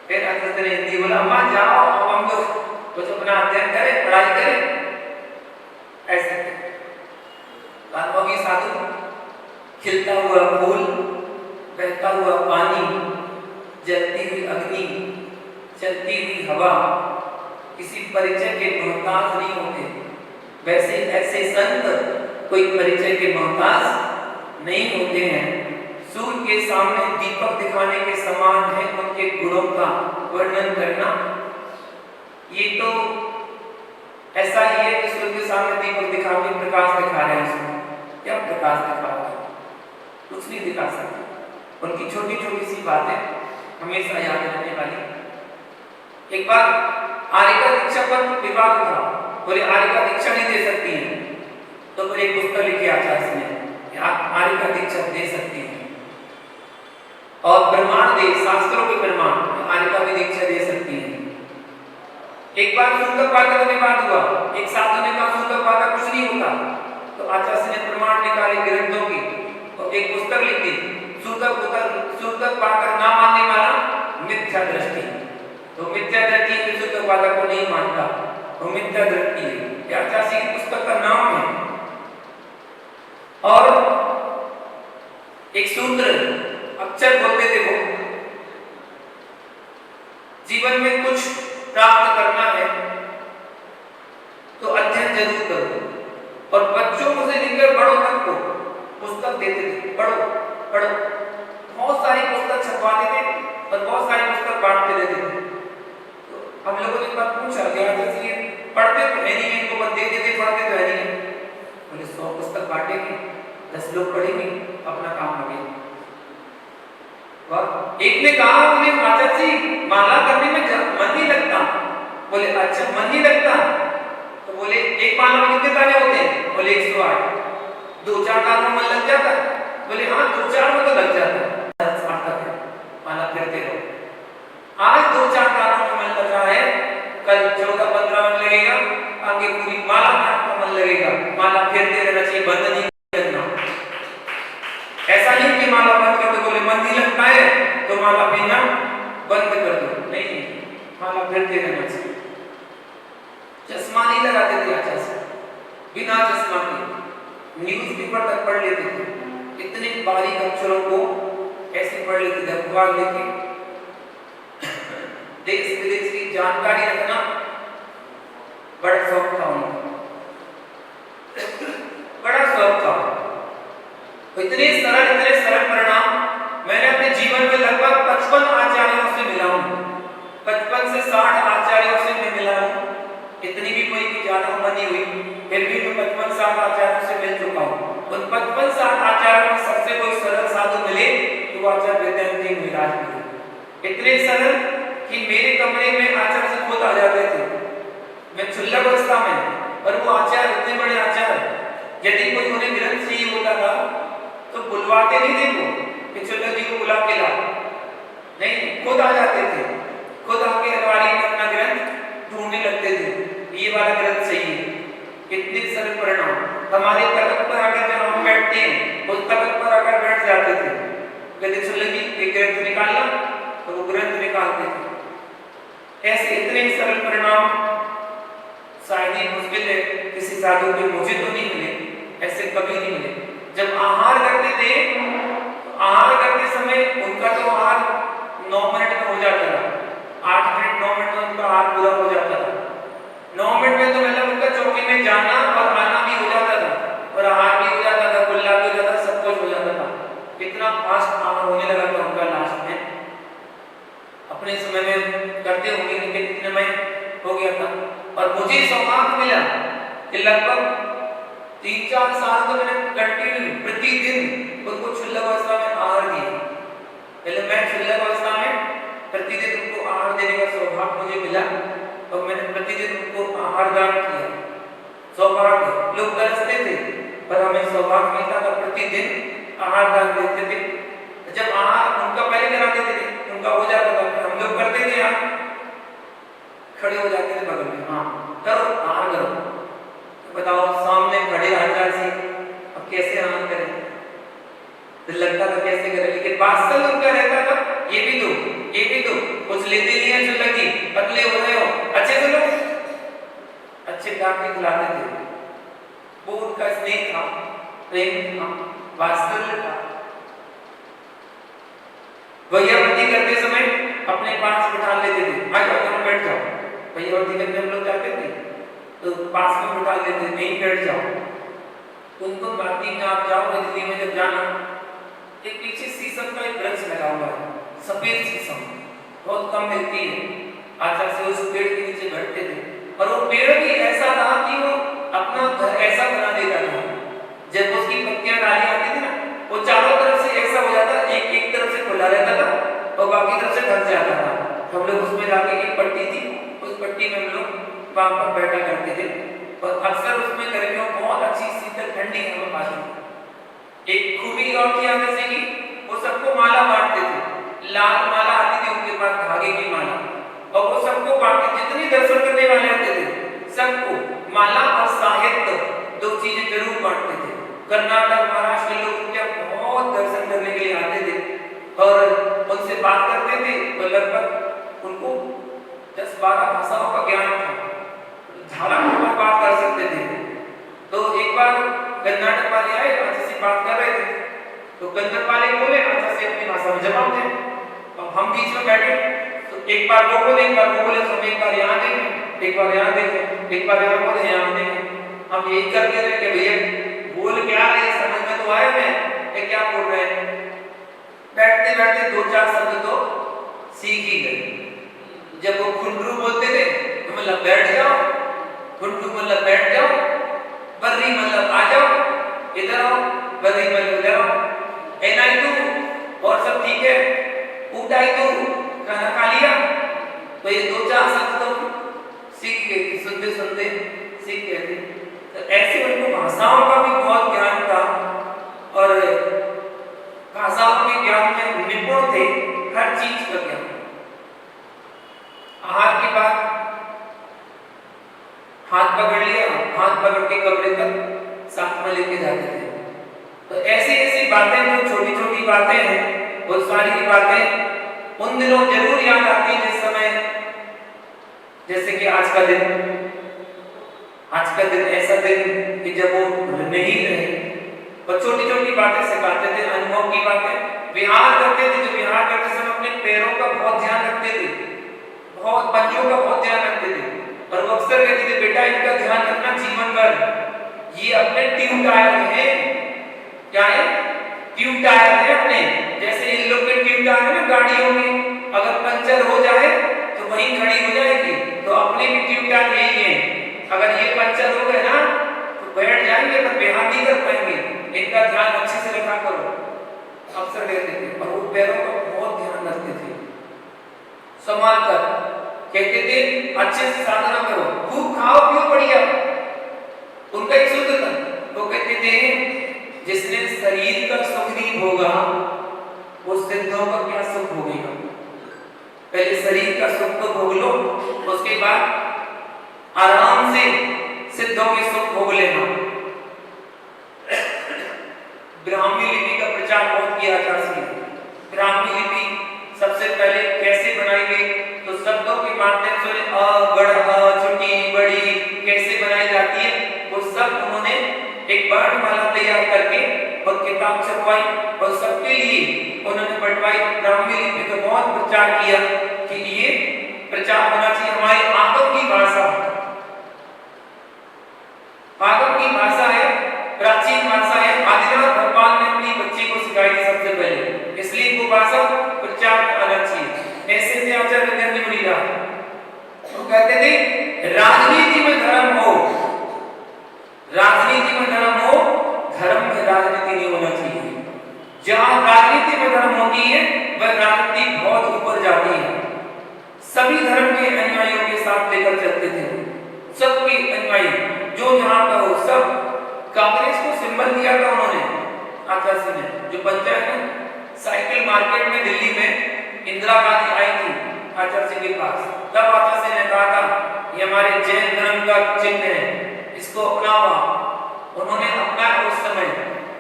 फिर आचार्य ने हिंदी बोला, अम्मा जाओ हम तो कुछ अपना अध्ययन करें, पढ़ाई करें, ऐसे कानोगी साधु, खिलता हुआ फूल, बहता हुआ पानी, जलती हुई अग्नि, चलती हुई हवा, किसी परिचय के मोहताज नहीं होते, वैसे ऐसे संत कोई परिचय के मोहताज नहीं होते हैं। सूर्य के सामने दीपक दिखाने के समान है उनके गुणों का वर्णन करना। ये तो ऐसा ही है कि सूर्य के सामने दीपक दिखा के प्रकाश दिखा रहे हैं, उसमें क्या प्रकाश दिखा रहे हैं, कुछ नहीं दिखा सकते। उनकी छोटी छोटी सी बातें हमेशा याद रहने वाली। एक बार आर्यका दीक्षा पर विवाद उठा, बोले आर्यका दीक्षा नहीं दे सकती है, तो फिर एक पुस्तक लिखी आचार्य ने कि आप आर्यका दीक्षा दे सकती हैं और प्रमाण दे, शास्त्रों के प्रमाण, आर्यका भी दीक्षा दे सकती है। एक बार सूतक पाका का विवाद हुआ, एक साधु ने कहा सूतक पाका कुछ नहीं होता, तो आचार्य ने प्रमाण निकाले ग्रंथों की और एक पुस्तक लिख दी, सूतक पाका ना मानने वाला मिथ्या दृष्टि। तो मिथ्या दृष्टि सूतक पाका को नहीं मानता, वो मिथ्या दृष्टि है, आचार्य की पुस्तक का नाम है। और एक सूत्र अक्षर बोलते थे वो, जीवन में कुछ प्राप्त करना है तो अध्ययन जरूर करो, और बच्चों को से लेकर बड़ों तक को पुस्तक देते थे, पढ़ो पढ़ो, बहुत सारी पुस्तक छपवाते थे और बहुत सारी पुस्तक बांटते रहते थे। तो हम लोगों ने एक बार पूछा कि जैसे ये पढ़ते तो है नहीं, इनको बस दे देते, पढ़ते तो है नहीं, बोले 100 पुस्तक बांटेंगे, 10 लोग पढ़ेंगे, अपना काम लगे। एक ने कहा मुझे आचार्य जी माला करने में मन नहीं लगता, बोले अच्छा मन नहीं लगता, तो बोले एक माला में कितने दाने होते हैं, बोले 108, 2-4 दानों में लग जाता, बोले हाँ 2-4 में तो लग जाता, माला करते रहो। आज 2-4 दानों में मन लग रहा है, कल 14-15 मन लगेगा, आगे पूरी माला में आपका मन लगेगा, माला फिरते रहना चाहिए, बंद नहीं करना। ऐसा नहीं कि माला बंद कर दो, बोले मन नहीं लगता है तो माला पीना बंद कर दो, नहीं, माला फिरते रहना चाहिए। चश्मा नहीं लगाते थे आचार्य से, बिना चश्मा के न्यूज़पेपर तक पढ़ लेते थे, इतने बारीक अक्षरों को ऐसे पढ़ लेते थे, अखबार लेके। देश विदेश की जानकारी रखना बड़ा शौक था उनका, बड़ा शौक था। इतने सरल परिणाम मैंने अपने जीवन में लगभग 55 आचार्यों से मिला हूं, 55 से 60 आचार्यों से मैं मिला हूं, इतनी भी कोई ज्यादा उम्र नहीं हुई, फिर भी मैं 55-60 आचार्यों से मिल चुका हूं। उन 55-60 आचार्यों में सबसे कोई सरल साधु मिले तो वो आचार्य विद्यानंद जी महाराज मिले, इतने सरल कि मेरे कमरे में आचार्य से खुद आ जाते थे, मैं क्षुल्लक अवस्था में, और वो आचार्य इतने बड़े आचार्य, यदि कोई उन्हें ग्रंथ चाहिए होता था तो बुलवाते नहीं थे वो कि क्षुल्लक जी को बुला के लाओ, नहीं, खुद आ जाते थे, खुद आके अलमारी में अपना ग्रंथ ढूंढने लगते थे, ये वाला ग्रंथ चाहिए। इतने सरल परिणाम हमारे तख्त पर आकर जब हम बैठते हैं, उस तख्त पर आकर बैठ जाते थे, कहते क्षुल्लक जी एक ग्रंथ निकालना, तो वो ग्रंथ निकालते थे। ऐसे इतने सरल परिणाम शायद ही मुश्किल है किसी साधु के, मुझे तो नहीं मिले, ऐसे कभी नहीं मिले। जब आहार करते थे तो आहार करते समय उनका तो आहार 9 मिनट में हो जाता था, 8 मिनट 9 मिनट में उनका आहार पूरा हो जाता था। 9 मिनट में तो मतलब उनका चौकी में जाना और आना भी हो जाता था, और आहार भी हो जाता था, कुल्ला भी हो जाता था, सब कुछ हो जाता था। इतना फास्ट आहार होने लगा था उनका लास्ट में। अपने समय में करते होंगे, लेकिन में मैं हो गया था। और मुझे सौभाग्य मिला कि लगभग 3-4 साल तो मैंने कंटिन्यू प्रतिदिन उनको क्षुल्लक अवस्था में आहार दिया। पहले मैं क्षुल्लक अवस्था में प्रतिदिन उनको आहार देने का सौभाग्य मुझे मिला और मैंने प्रतिदिन उनको आहार दान किया। सौभाग्य, लोग तरसते थे पर हमें सौभाग्य मिलता था, प्रतिदिन आहार दान देते थे। जब आहार उनका पहले करा देते थे, उनका हो जाता था, फिर हम लोग करते थे, यहाँ खड़े हो जाते थे बगल में, हाँ करो आहार करो। तो बताओ सामने खड़े आचार्य जी अब कैसे आहार करें, तो लगता था कैसे करें, लेकिन वात्सल्य उनका रहता था, ये भी दो, ये भी दो, कुछ लेते नहीं है क्षुल्लक जी, पतले हो रहे हो, अच्छे से लो, अच्छे डाक के खिलाते थे। वो उनका स्नेह था, प्रेम था, वात्सल्य था। वैयावृत्ति करते समय अपने पास बिठा लेते थे, आ जाओ यहाँ बैठ जाओ। वैयावृत्ति करने हम लोग जाते थे तो पास में बिठा लेते थे, नहीं बैठ जाओ। उनको बाती में आप जाओगे दिल्ली में जब जाना, एक पीछे शीशम का एक वृक्ष लगा हुआ है, सफेद शीशम, बहुत कम मिलती है। आचार्य से उस पेड़ के नीचे बैठते थे और वो पेड़ भी ऐसा था कि वो अपना घर ऐसा बना देता था। जब उसकी पत्तियां डाली आती थी ना, वो चारों तरफ से ऐसा हो जाता, एक तरफ से खुला रहता था और बाकी तरफ से ढक जाता था। हम लोग उसमें जाके एक पट्टी थी, उस पट्टी में हम लोग वहां पर बैठा करते थे और अक्सर उसमें गर्मियों बहुत अच्छी शीतल ठंडी हवा आती। एक खूबी और थी जैसे कि वो सबको माला बांटते थे, लाल माला आती थी उनके पास, धागे की माला, और वो सबको बांटते, जितने दर्शन करने वाले आते थे सबको माला और साहित्य दो चीजें जरूर बांटते थे। कर्नाटक महाराष्ट्र के लोग क्या बहुत दर्शन करने के लिए आते थे और उनसे बात करते थे तो लगभग उनको 10-12 भाषाओं का ज्ञान था, झाड़ा बात कर सकते थे। तो एक बार कर्नाटक वाले आए, आचार्य से बात कर रहे थे तो कर्नाटक वाले बोले, आचार्य से अपनी भाषा में जवाब दे। अब हम बीच में बैठे तो एक बार वो बोले, एक बार वो बोले, तो एक बार यहाँ देखें, एक बार यहाँ देखें, एक बार यहाँ बोले, यहाँ देखें। हम यही करते रहे कि भैया बोल क्या रहे हैं, समझ में तो आए मैं ये क्या बोल रहे हैं। बैठते बैठते 2-4 शब्द तो सीख ही गए। जब वो खुंडरू बोलते थे तो मतलब बैठ जाओ, खुंडरू मतलब बैठ जाओ, बर्री मतलब आ जाओ, इधर आओ, बर्री मतलब इधर आओ, एनाई तू और सब ठीक है, उठाई तू खाना खा लिया। तो ये 2-4 शब्द तो सीख गए, सुनते सुनते सीख गए थे। तो ऐसे उनको भाषाओं का भी बहुत ज्ञान था और भाषाओं के ज्ञान में निपुण थे, हर चीज का ज्ञान। आहार के बाद हाथ पकड़ लिया, हाथ पकड़ के कमरे तक साथ में लेके जाते थे। तो ऐसी ऐसी बातें जो छोटी छोटी बातें हैं, वो सारी बातें उन दिनों जरूर याद आती जिस समय, जैसे कि आज का दिन ऐसा दिन कि जब वो नहीं रहे, और छोटी छोटी बातें सिखाते थे, अनुभव की बातें। विहार करते थे, जो विहार करते समय अपने पैरों का बहुत ध्यान रखते थे, बहुत पंजों का बहुत ध्यान रखते थे, और वो अक्सर कहते थे बेटा इनका ध्यान रखना जीवन भर। ये अपने ट्यूब टायर हैं, क्या है ट्यूब टायर है अपने, जैसे इन लोग के ट्यूब टायर है ना गाड़ियों में, अगर पंचर हो जाए तो वहीं खड़ी हो जाएगी, तो अपने भी ट्यूब टायर यही है। अगर ये पंचर हो गए ना तो बैठ जाएंगे पर बिहार नहीं कर पाएंगे, इनका ध्यान अच्छे से रखा करो, अक्सर कहते थे। और वो पैरों का बहुत ध्यान रखते थे, संभाल कर कहते थे, अच्छे से साधना करो, खूब खाओ पियो बढ़िया। उनका एक सूत्र था, वो कहते थे जिसने शरीर का सुख नहीं भोगा वो सिद्धों का क्या सुख भोगेगा। पहले शरीर का सुख तो भोग लो, उसके बाद आराम से सिद्धों के सुख भोग लेना। ब्राह्मी लिपि का प्रचार बहुत किया जा सकता है। ब्राह्मी लिपि सबसे पहले कैसे बनाई गई, तो शब्दों के माध्यम से अ बड़ा छोटी बड़ी कैसे बनाई जाती है, वो सब उन्होंने एक वर्णमाला तैयार करके और किताब छपवाई और सबके लिए उन्होंने बंटवाई। ब्राह्मी लिपि का बहुत प्रचार किया कि ये प्रचार होना चाहिए, हमारी आगम की भाषा, आगम की भाषा है, प्राचीन भाषा है। आदिनाथ भगवान ने अपनी बच्ची को सिखाई थी सबसे पहले, इसलिए वो भाषा प्रचार में आना चाहिए। ऐसे थे आचार्य विद्यार्थी मुनि राम, कहते थे राजनीति में धर्म हो, राजनीति में धर्म हो, धर्म में राजनीति नहीं होना चाहिए। जहां राजनीति में धर्म होती है वह राजनीति बहुत ऊपर जाती है। सभी धर्म के अनुयायियों के साथ लेकर चलते थे, सबके अनुयायी जो जहां का हो सब। कांग्रेस को सिंबल दिया था उन्होंने आचार्य सिंह ने, जो पंचायत में साइकिल मार्केट में दिल्ली में इंदिरा गांधी आई थी आचार्य सिंह के पास, तब आचार्य सिंह ने कहा था ये हमारे जैन धर्म का चिन्ह है, इसको अपनाओ। उन्होंने अपनाया उस समय,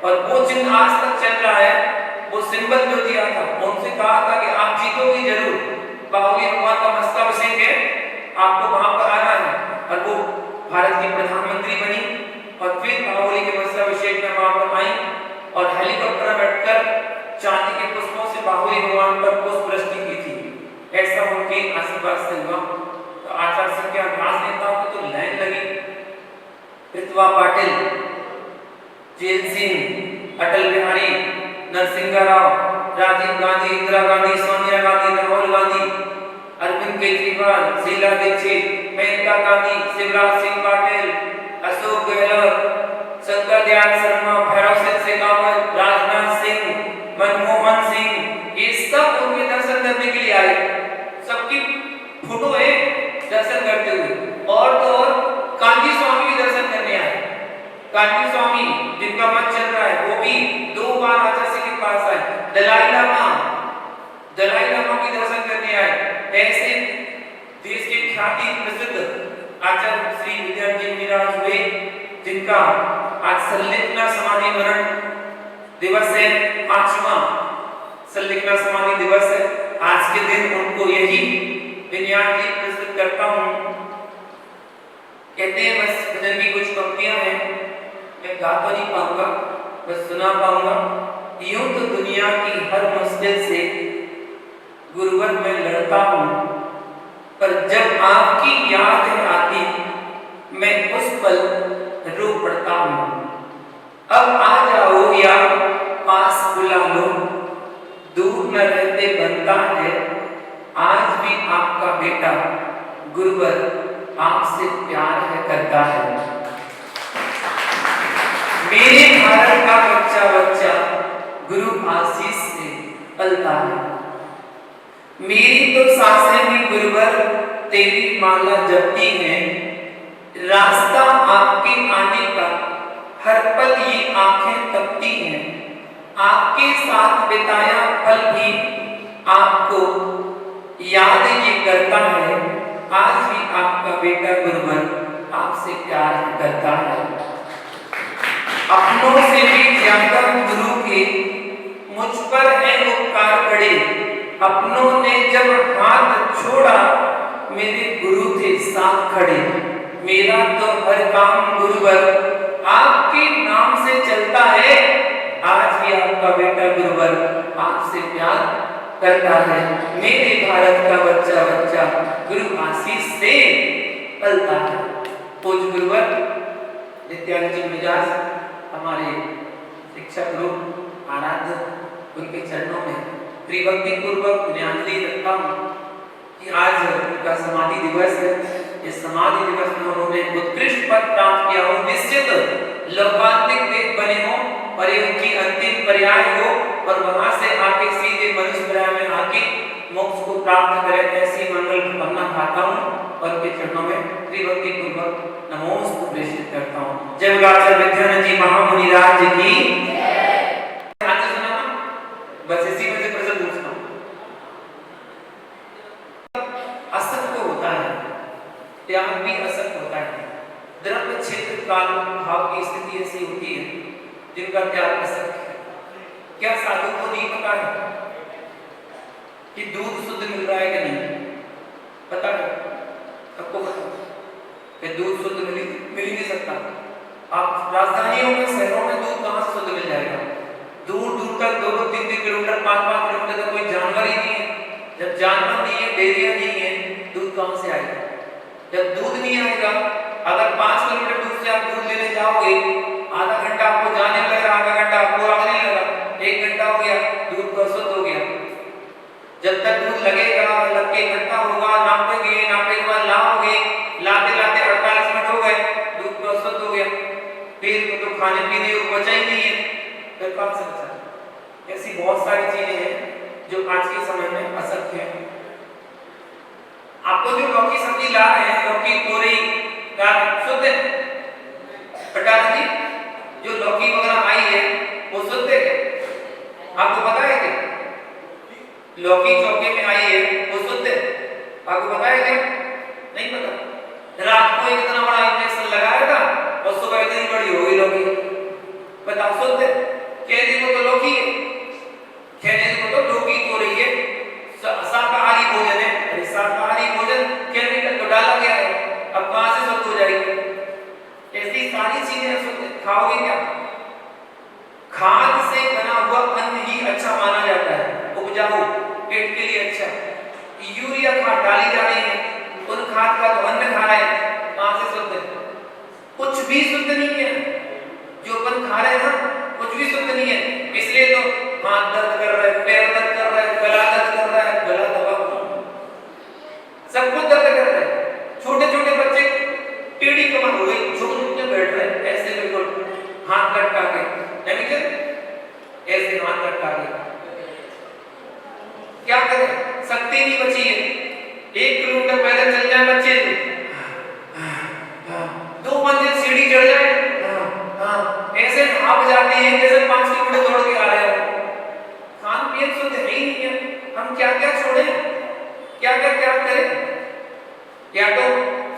और वो चिन्ह आज तक चल रहा है। वो सिंबल जो दिया था, उनसे कहा था कि आप जीतोगे जरूर, बाहुबली भगवान का मस्तकाभिषेक है, आपको वहां पर आना है। और वो भारत की प्रधानमंत्री बनी, और फिर बाहुबली के मस्तकाभिषेक में वहां पर आई और हेलीकॉप्टर में बैठकर चांदी के पुष्पों से बाहुबली भगवान पर पुष्पवृष्टि की थी। ऐसा उनके आशीर्वाद से हुआ। तो आचार्य सिंह के राजनेताओं की तो लाइन लगी, प्रतिभा पाटिल, जेल सिंह, अटल बिहारी, नरसिंह राव, राजीव गांधी, इंदिरा गांधी, सोनिया गांधी, राहुल गांधी, अरविंद केजरीवाल, शीला दीक्षित, मेनका गांधी, शिवराज सिंह पाटिल, अशोक गहलोत, शंकर दयाल शर्मा, भैरव सिंह शेखावत, राजनाथ सिंह, मनमोहन सिंह, ये सब उनके दर्शन करने के लिए आए। सबकी फोटो है दर्शन करते हुए। और तो और कांजी स्वामी भी दर्शन करने आए। कांजी स्वामी जिनका मत चल रहा है, वो भी 2 बार आचार्य सिंह के पास आए। दलाई लामा भी दर्शन करने आए। ऐसे देश के ख्याति प्रसिद्ध आचार्य श्री विद्यार्थी मुनिराज हुए, जिनका आज संलिग्न समाधि मरण दिवस है, 5वां संलिग्न समाधि दिवस है। आज के दिन उनको यही विनयाती प्रस्तुत करता हूं। कहते हैं बस भजन की कुछ पंक्तियां हैं, मैं गा तो नहीं पाऊंगा, बस सुना पाऊंगा। यूं तो दुनिया की हर मुश्किल से गुरुवर मैं लड़ता हूं, पर जब आपकी याद आती मैं उस पल रो पड़ता हूं। अब आ जाओ या पास बुला लो, दूर न रहते बनता है, आज भी आपका बेटा गुरुवर आपसे प्यार है करता है। मेरे भारत का बच्चा बच्चा गुरु आशीष से पलता है। मेरी तो सांसें भी गुरुवर तेरी माला जपती हैं, रास्ता आपके आने का हर पल ये आंखें तपती हैं। आपके साथ बिताया पल भी आपको याद ये करता है, आज भी आपका बेटा गुरुवर आपसे प्यार करता है। अपनों से भी ज्यादा गुरु के मुझ पर है उपकार बड़े, अपनों ने जब हाथ छोड़ा मेरे गुरु थे साथ खड़े। मेरा तो हर काम गुरुवर आपके नाम से चलता है, आज भी आपका बेटा गुरुवर आपसे प्यार करता है। मेरे भारत का बच्चा बच्चा गुरु आशीष से पलता है। पूज्य गुरुवर नित्यानंद जी मिजाज हमारे शिक्षक रूप आराध्य, उनके चरणों में त्रिभक्ति पूर्वक पुण्यांजलि रखता हूँ कि आज उनका समाधि दिवस है। इस समाधि दिवस में उन्होंने उत्कृष्ट पद प्राप्त किया हो, निश्चित लोकांतिक देव बने हो और ये उनकी अंतिम पर्याय हो, और वहां से आके सीधे मनुष्य पर्याय में आके मोक्ष को प्राप्त करें, ऐसी मंगल कामना खाता हूँ और उनके चरणों में त्रिभक्ति पूर्वक नमोस्तुते प्रेषित करता हूँ। जय आचार्य विद्यानंद जी महामुनि राज की आज सुना बस इसी में से प्रश्न पूछता हूँ। असत्य होता है, त्याग भी असत्य होता है। द्रव्य क्षेत्र काल भाव की स्थिति ऐसी होती है जिनका त्याग असत्य है। क्या साधु को नहीं पता है कि दूध शुद्ध मिल रहा है कि नहीं? पता है सबको पता है कि दूध शुद्ध मिल ही नहीं सकता। आप राजधानियों में, शहरों में दूध कहां से शुद्ध मिल जाएगा? दूर दूर तक 2-3 किलोमीटर 5-5 किलोमीटर तक कोई जानवर ही नहीं है। जब जानवर नहीं है, डेयरियां नहीं है, दूध कहां से आएगा? जब दूध नहीं आएगा, अगर 5 किलोमीटर दूर से आप दूध लेने जाओगे, आधा घंटा आपको जाने में लगा, आधा घंटा आपको आने लगा, 1 घंटा हो गया, दूध तो अशुद्ध हो गया। जब तक दूध लगेगा, लग के इकट्ठा होगा, नापेंगे, नापे के बाद लाओगे, खाने पीने को बचा ही नहीं है, फिर कहाँ से बचा? ऐसी बहुत सारी चीजें हैं जो आज के समय में असत्य है। आपको जो लौकी सब्जी ला रहे हैं, लौकी तोरई शुद्ध है? पटाखा जी, जो लौकी वगैरह आई है वो शुद्ध है क्या? आपको पता है क्या? लौकी चौके में आई है वो शुद्ध है? आपको पता है क्या? नहीं पता। रात को इतना बड़ा इंजेक्शन लगाया था और सुबह इतनी बड़ी हो गई लौकी, बताओ शुद्ध है? कहने को तो लौकी है, कहने को तो लौकी तोरई है, शाकाहारी भोजन है। अरे शाकाहारी भोजन केमिकल तो डाला गया है, अब कहां से शुद्ध हो जाएगी? ऐसी सारी चीजें शुद्ध खाओगे क्या? खाद से बना हुआ अन्न ही अच्छा माना जाता है, उपजाऊ, पेट के लिए अच्छा। यूरिया खाद डाली जा रही है, उन खाद का तो अन्न खा रहे हैं, कहां से शुद्ध है? कुछ भी शुद्ध नहीं है जो अपन खा रहे हैं ना, कुछ भी शुद्ध नहीं है। इसलिए तो हाथ दर्द कर रहा है, पैर दर्द कर रहा है, गला दर्द कर रहा है, गला दबा, सब कुछ दर्द कर रहा है। छोटे छोटे बच्चे टेढ़ी कमर हो गई, झुक झुक के बैठ रहे हैं ऐसे, बिल्कुल हाथ लटका के, ऐसे हाथ लटका के। क्या करें? शक्ति नहीं बची है। 1 किलोमीटर पैदल चल जाए बच्चे, 2 मंजिल सीढ़ी चढ़ जाए, ऐसे हाफ जाते हैं जैसे 5 किलोमीटर दौड़ के आ रहे हो। खान पीन शुद्ध है ही नहीं है। हम क्या क्या छोड़े, क्या क्या त्याग करें? या तो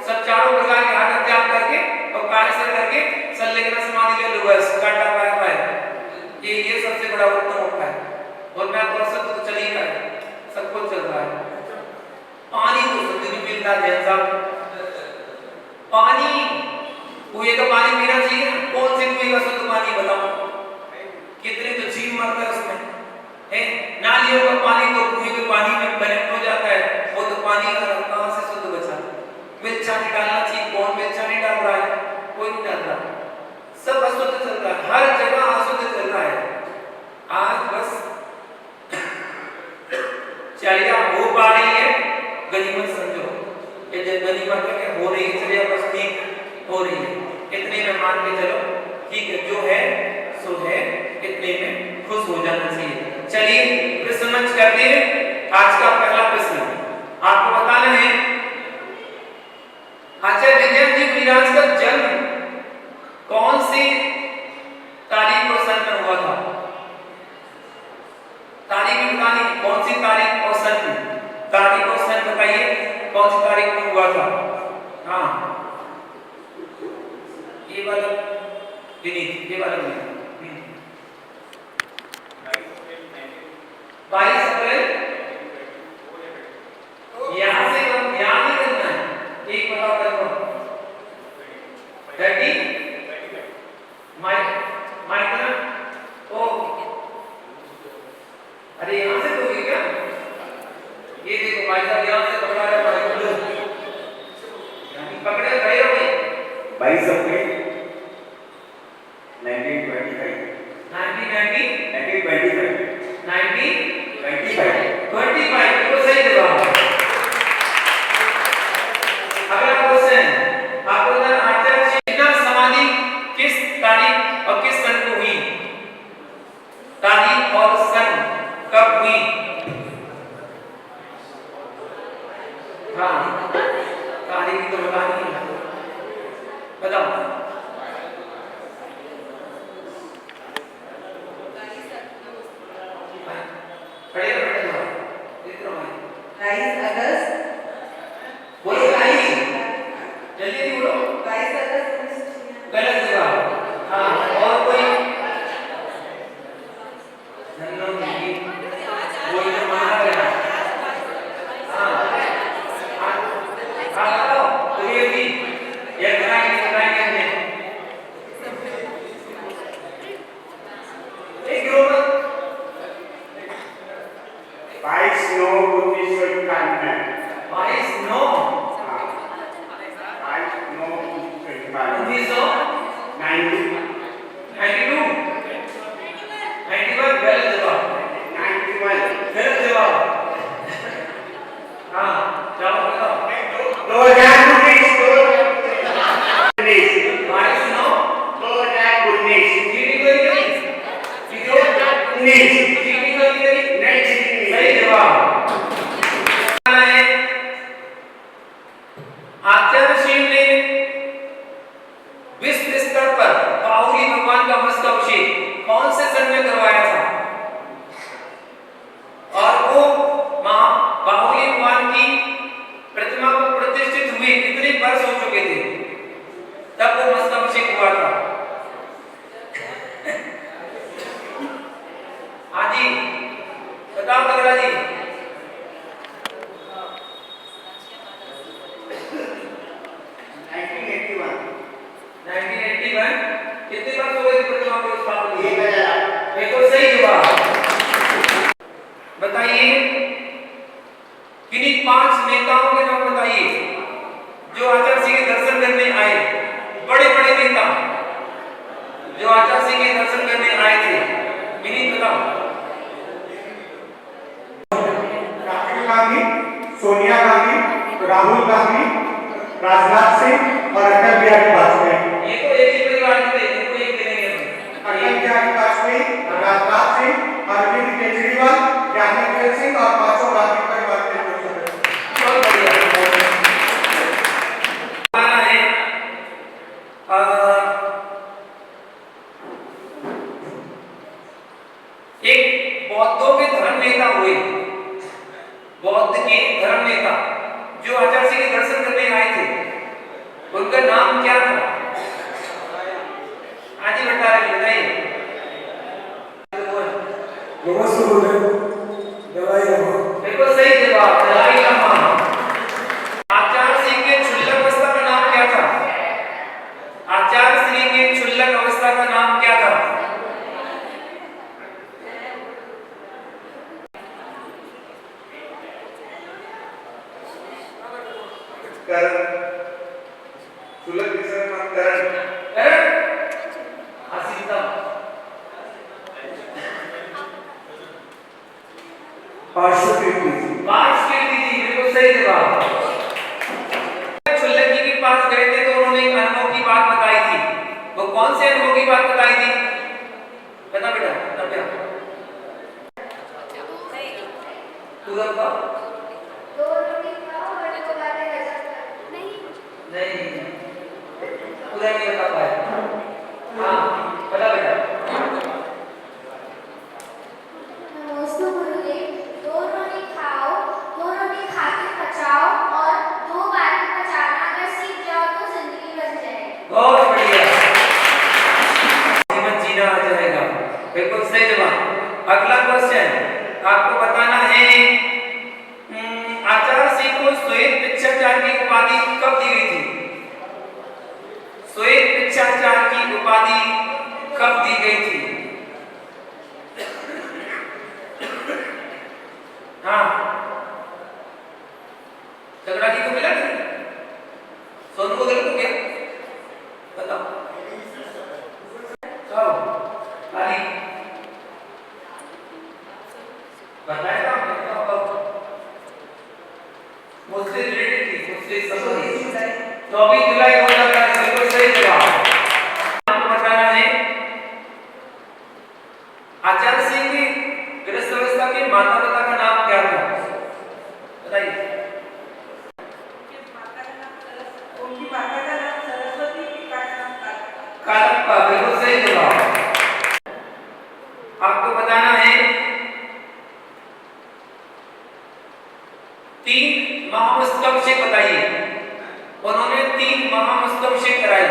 सब चारों प्रकार के आदत त्याग करके और कार्य से करके संलेखना समाधि ले लो, बस काटा पाया पाए। ये सबसे बड़ा उत्तम उपाय है। और मैं तो सब तो चल ही रहा है, सब कुछ चल रहा है। पानी तो शुद्ध नहीं मिलता जैन साहब, पानी कुएं का पानी पीना चाहिए। कौन से कुएं का शुद्ध पानी बताओ? कितने तो जीव मरते हैं उसमें, है? नालियों का पानी तो कुएं के पानी में कनेक्ट हो जाता है, वो तो पानी का कहां से शुद्ध बचा? मिर्चा नहीं डालना चाहिए, कौन मिर्चा नहीं डाल रहा है? कोई नहीं डाल रहा, सब अशुद्ध चल रहा है, हर जगह अशुद्ध चल रहा है। आज बस चर्या हो पा रही है, गनीमत समझो, ये जब गनीमत हो रही है, चर्या बस ठीक हो रही है, इतने में मान के चलो ठीक है, जो है सो है, इतने में खुश हो जाना चाहिए। चलिए प्रश्न मंच करते हैं। आज का पहला प्रश्न आपको बताना है, आचार्य विद्यार्थी जी महाराज का जन्म कौन सी तारीख को सन में हुआ था? तारीख बतानी, कौन सी तारीख और सन? तारीख और सन बताइए, कौन सी तारीख में हुआ था? हाँ, ये वाला विनीत, ये वाला विनीत। 22 अप्रैल, यहाँ से ध्यान नहीं करना है, एक बताओ करो 30 माइक ना, ओ अरे यहाँ से तो क्या, ये देखो भाई साहब यहाँ से पकड़ा रहा है, पकड़े खड़े हो गए। 22 अप्रैल 1925 तो सही जवाब। अगला क्वेश्चन आपको बताना, आचार्य चेतना समाधि किस तारीख और किस सन को हुई? तारीख और सन कब हुई? हाँ, तारीख तो बतानी है, बताओ। खड़े रहो, 22 अगस्त, बोलो 22, जल्दी बोलो। 22 अगस्त गलत जवाब। हाँ, और कोई? कोई तो माना गया। हाँ, बताओ, कोई भी ये बताएंगे हमने। एक ग्रुप 22 9 1991 जवाब। आचार्य शिव ने विश्व स्तर पर बाहुली भगवान का मस्तकाभिषेक कौन से सन में करवाया था? और वो बाहुली भगवान की प्रतिमा को प्रतिष्ठित हुए कितने वर्ष हो चुके थे तब वो मस्तकाभिषेक हुआ था? हाँ जी बताओ तगड़ा जी। 1981 कितने वर्ष हो गए प्रतिमा को स्थापित किए? 1000। बिल्कुल सही जवाब। बताइए किन्हीं 5 नेताओं के नाम बताइए जो आचार्य सिंह के दर्शन करने आए, बड़े बड़े नेता जो आचार्य सिंह के दर्शन करने आए थे, किन्हीं बताओ। राहुल गांधी, सोनिया गांधी, राहुल गांधी, राजनाथ सिंह और अटल बिहारी वाजपेयी। ये तो एक ही परिवार के थे, इनको एक देंगे हम। अटल बिहारी वाजपेयी, राजनाथ सिंह, अरविंद केजरीवाल, ज्ञानेंद्र सिंह और पांचों गांधी परिवार के लोग हैं। बहुत बढ़िया। हमारा है एक बौद्धों के धर्म नेता हुए, बौद्ध के धर्म नेता जो आचार्य सिंह के दर्शन करने आए थे, उनका नाम क्या था? आज ही बता रहे बताइए। बिल्कुल सही जवाब, दलाई लामा। आचार्य सिंह के क्षुल्लक अवस्था का नाम क्या था? आचार्य सिंह के क्षुल्लक अवस्था का नाम क्या था? करण सुलभ विषय में करण असीता पार्श्वकीर्ति जी बिल्कुल सही जवाब। क्षुल्लक जी के पास गए थे तो उन्होंने एक अनुभव की बात बताई थी, वो कौन से अनुभव की बात बताई थी? बता बेटा तब तू बता। नहीं पूरा नहीं बता पाया। हाँ बता बेटा। नमस्ते गुरुदेव, 2 रोटी खाओ, 2 रोटी खा के पचाओ और 2 बार में पचाना, अगर सीख जाओ तो जिंदगी बच जाएगी। बहुत बढ़िया, जीवन जीना आ जाएगा। बिल्कुल सही जवाब। अगला क्वेश्चन आपको बताना है, आचार्य सिंह को श्वेत भिक्षाचार्य की उपाधि कब दी गई थी? श्वेत भिक्षाचार्य की उपाधि कब दी गई थी? हाँ तगड़ा जी को मिला था, सोनू को गलत हो गया, बताओ। चलो अली बताएगा मुझसे रिलेटेड थी, मुझसे संबंधित 24 जुलाई 2022। बिल्कुल सही जवाब। आपको बताना है आचार्य सिंह की गृहस्थ अवस्था के माता पिता का नाम क्या था? बताइए। उनकी माता का नाम सरस्वती, पिता का नाम कालप्पा। बिल्कुल सही जवाब। आपको बताना है 3 महामस्तकाभिषेक बताइए। उन्होंने 3 महामस्तकाभिषेक कराए,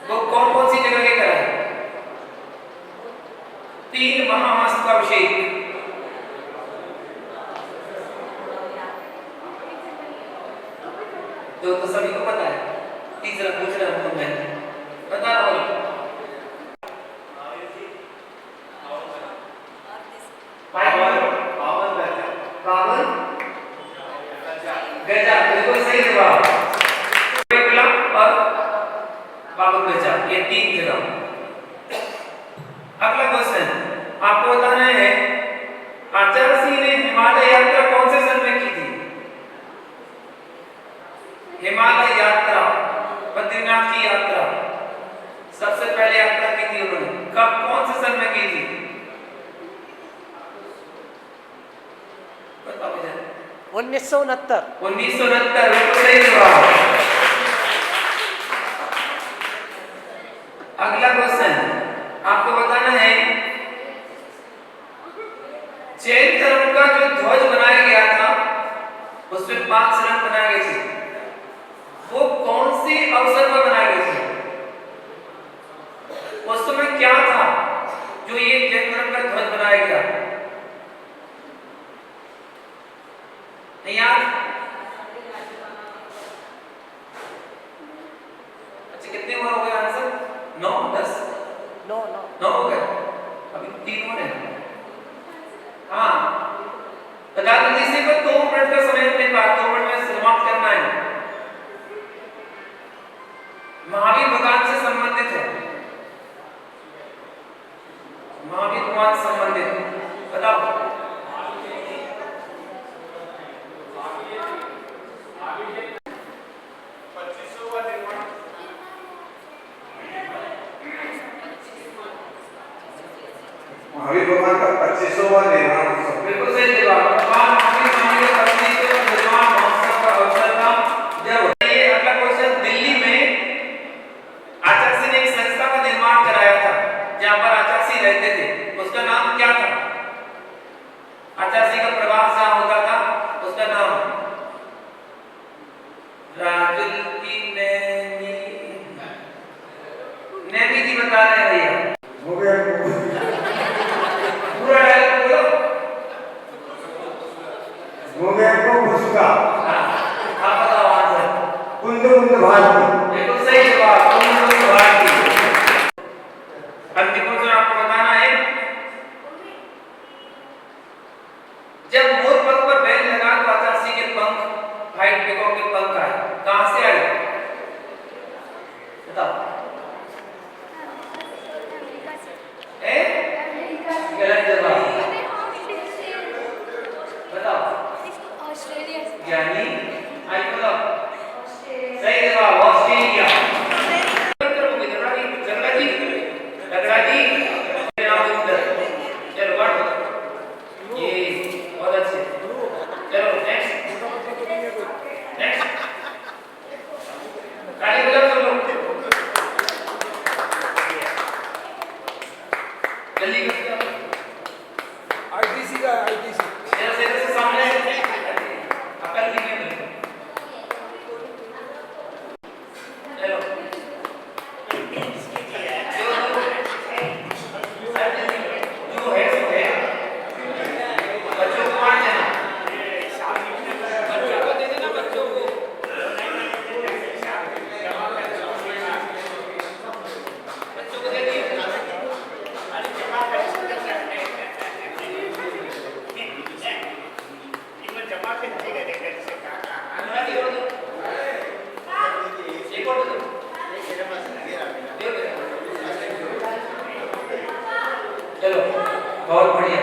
वो कौन कौन सी जगह के कराए? 3 महामस्तकाभिषेक। तो सभी को पता है, तीसरा पूछ रहा हूं मैं, बता रहा हूं। बावन गजा। बिल्कुल सही जवाब। और बावन गजा, ये 3 जगह। अगला क्वेश्चन आपको बताना है, आचार्य सिंह ने हिमालय यात्रा कौन से सन में की थी? हिमालय यात्रा, बद्रीनाथ की यात्रा, सबसे पहले यात्रा की थी उन्होंने, कब कौन से सन में की थी? बताओ मुझे। 1969। 1969 बिल्कुल सही जवाब। अगला क्वेश्चन आपको बताना है, जैन धर्म का जो ध्वज बनाया गया था उसमें 5 रंग बनाए गए थे, वो कौन से अवसर पर बनाए गए थे? उस समय क्या था जो ये जैन धर्म का ध्वज बनाया गया? नहीं याद? अच्छा कितने और हो गए आंसर? 9 10 9 9 हो गए, अभी 3 और हैं। हाँ बता दो जिसे को 2 मिनट का समय अपने पास, 2 मिनट में समाप्त करना है। महावीर भगवान से संबंधित है, महावीर भगवान से संबंधित बताओ। महावीर भगवान का 25वां निर्वाण उत्सव। बिल्कुल सही जवाब। भगवान महावीर स्वामी के 25वें निर्वाण महोत्सव का अवसर था जब ये। अगला क्वेश्चन, दिल्ली में आचार्य ने एक संस्था का निर्माण कराया था जहां पर आचार्य रहते थे, उसका नाम क्या था? आचार्य का प्रवास जहां होता था उसका नाम? राजुल की नैनी जी बता रहे हैं भैया। हो गया पूरा डायलॉग बोलो। हो गया को घुसका आप बताओ आंसर। कुंद कुंद भारती। बिल्कुल सही जवाब, कुंद भारती। अंतिम क्वेश्चन आपको बताना है, जब मोर पंख पर बैल लगा तो आचार्य के पंख, व्हाइट पीकॉक के पंख आए, कहां से आए? बताओ। गलत जवाब, बताओ। ऑस्ट्रेलिया से। यानी आई बताओ। सही जवाब, ऑस्ट्रेलिया। झगड़ा जी चलो बढ़, ये बहुत अच्छे। चलो नेक्स्ट काली गुलाब सब लोग जल्दी करते हैं। आईटीसी का आईटीसी से सामने अकल नहीं है। चलो जो है सो है, बच्चों को मान देना, बच्चों को दे देना, बच्चों को। बच्चों को दे दिए। चलो बहुत बढ़िया।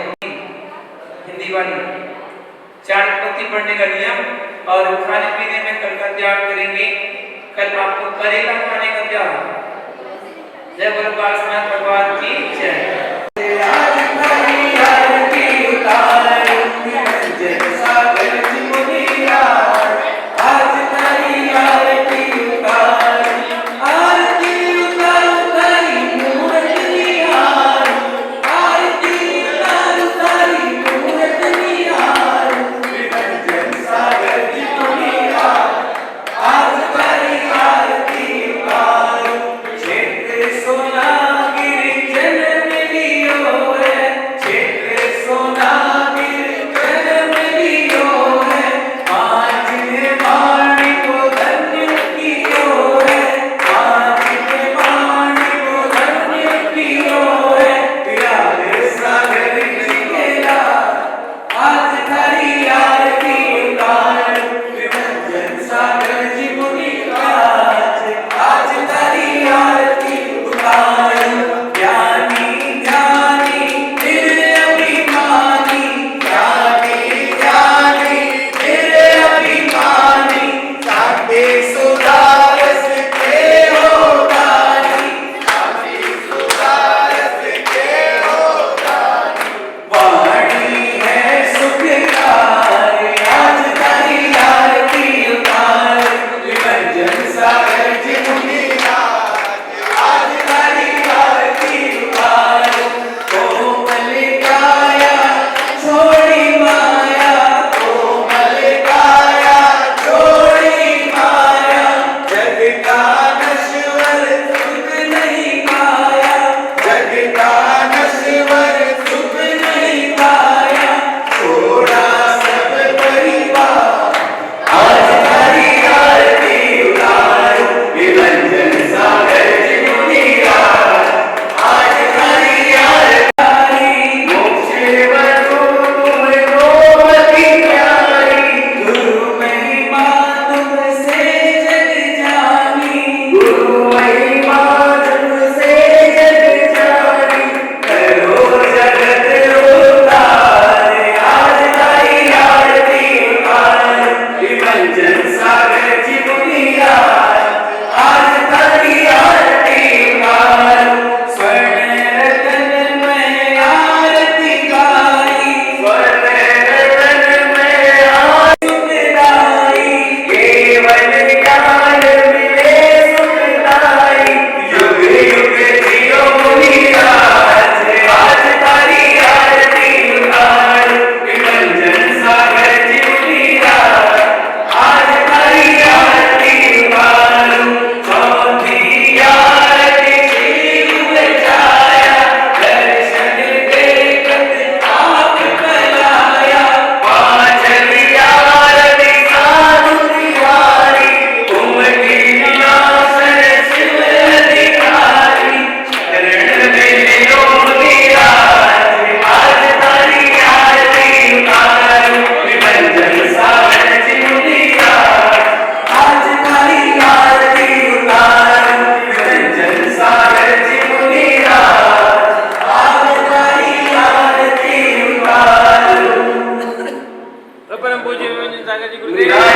हिंदी वाली 4 पंक्ति पढ़ने का नियम और खाने पीने में कल का त्याग करेंगे। कल आपको करेला खाने का त्याग। जय बोलो बालनाथ भगवान की जय। सोना गिरिजन में दादाजी गुरुदेव निराज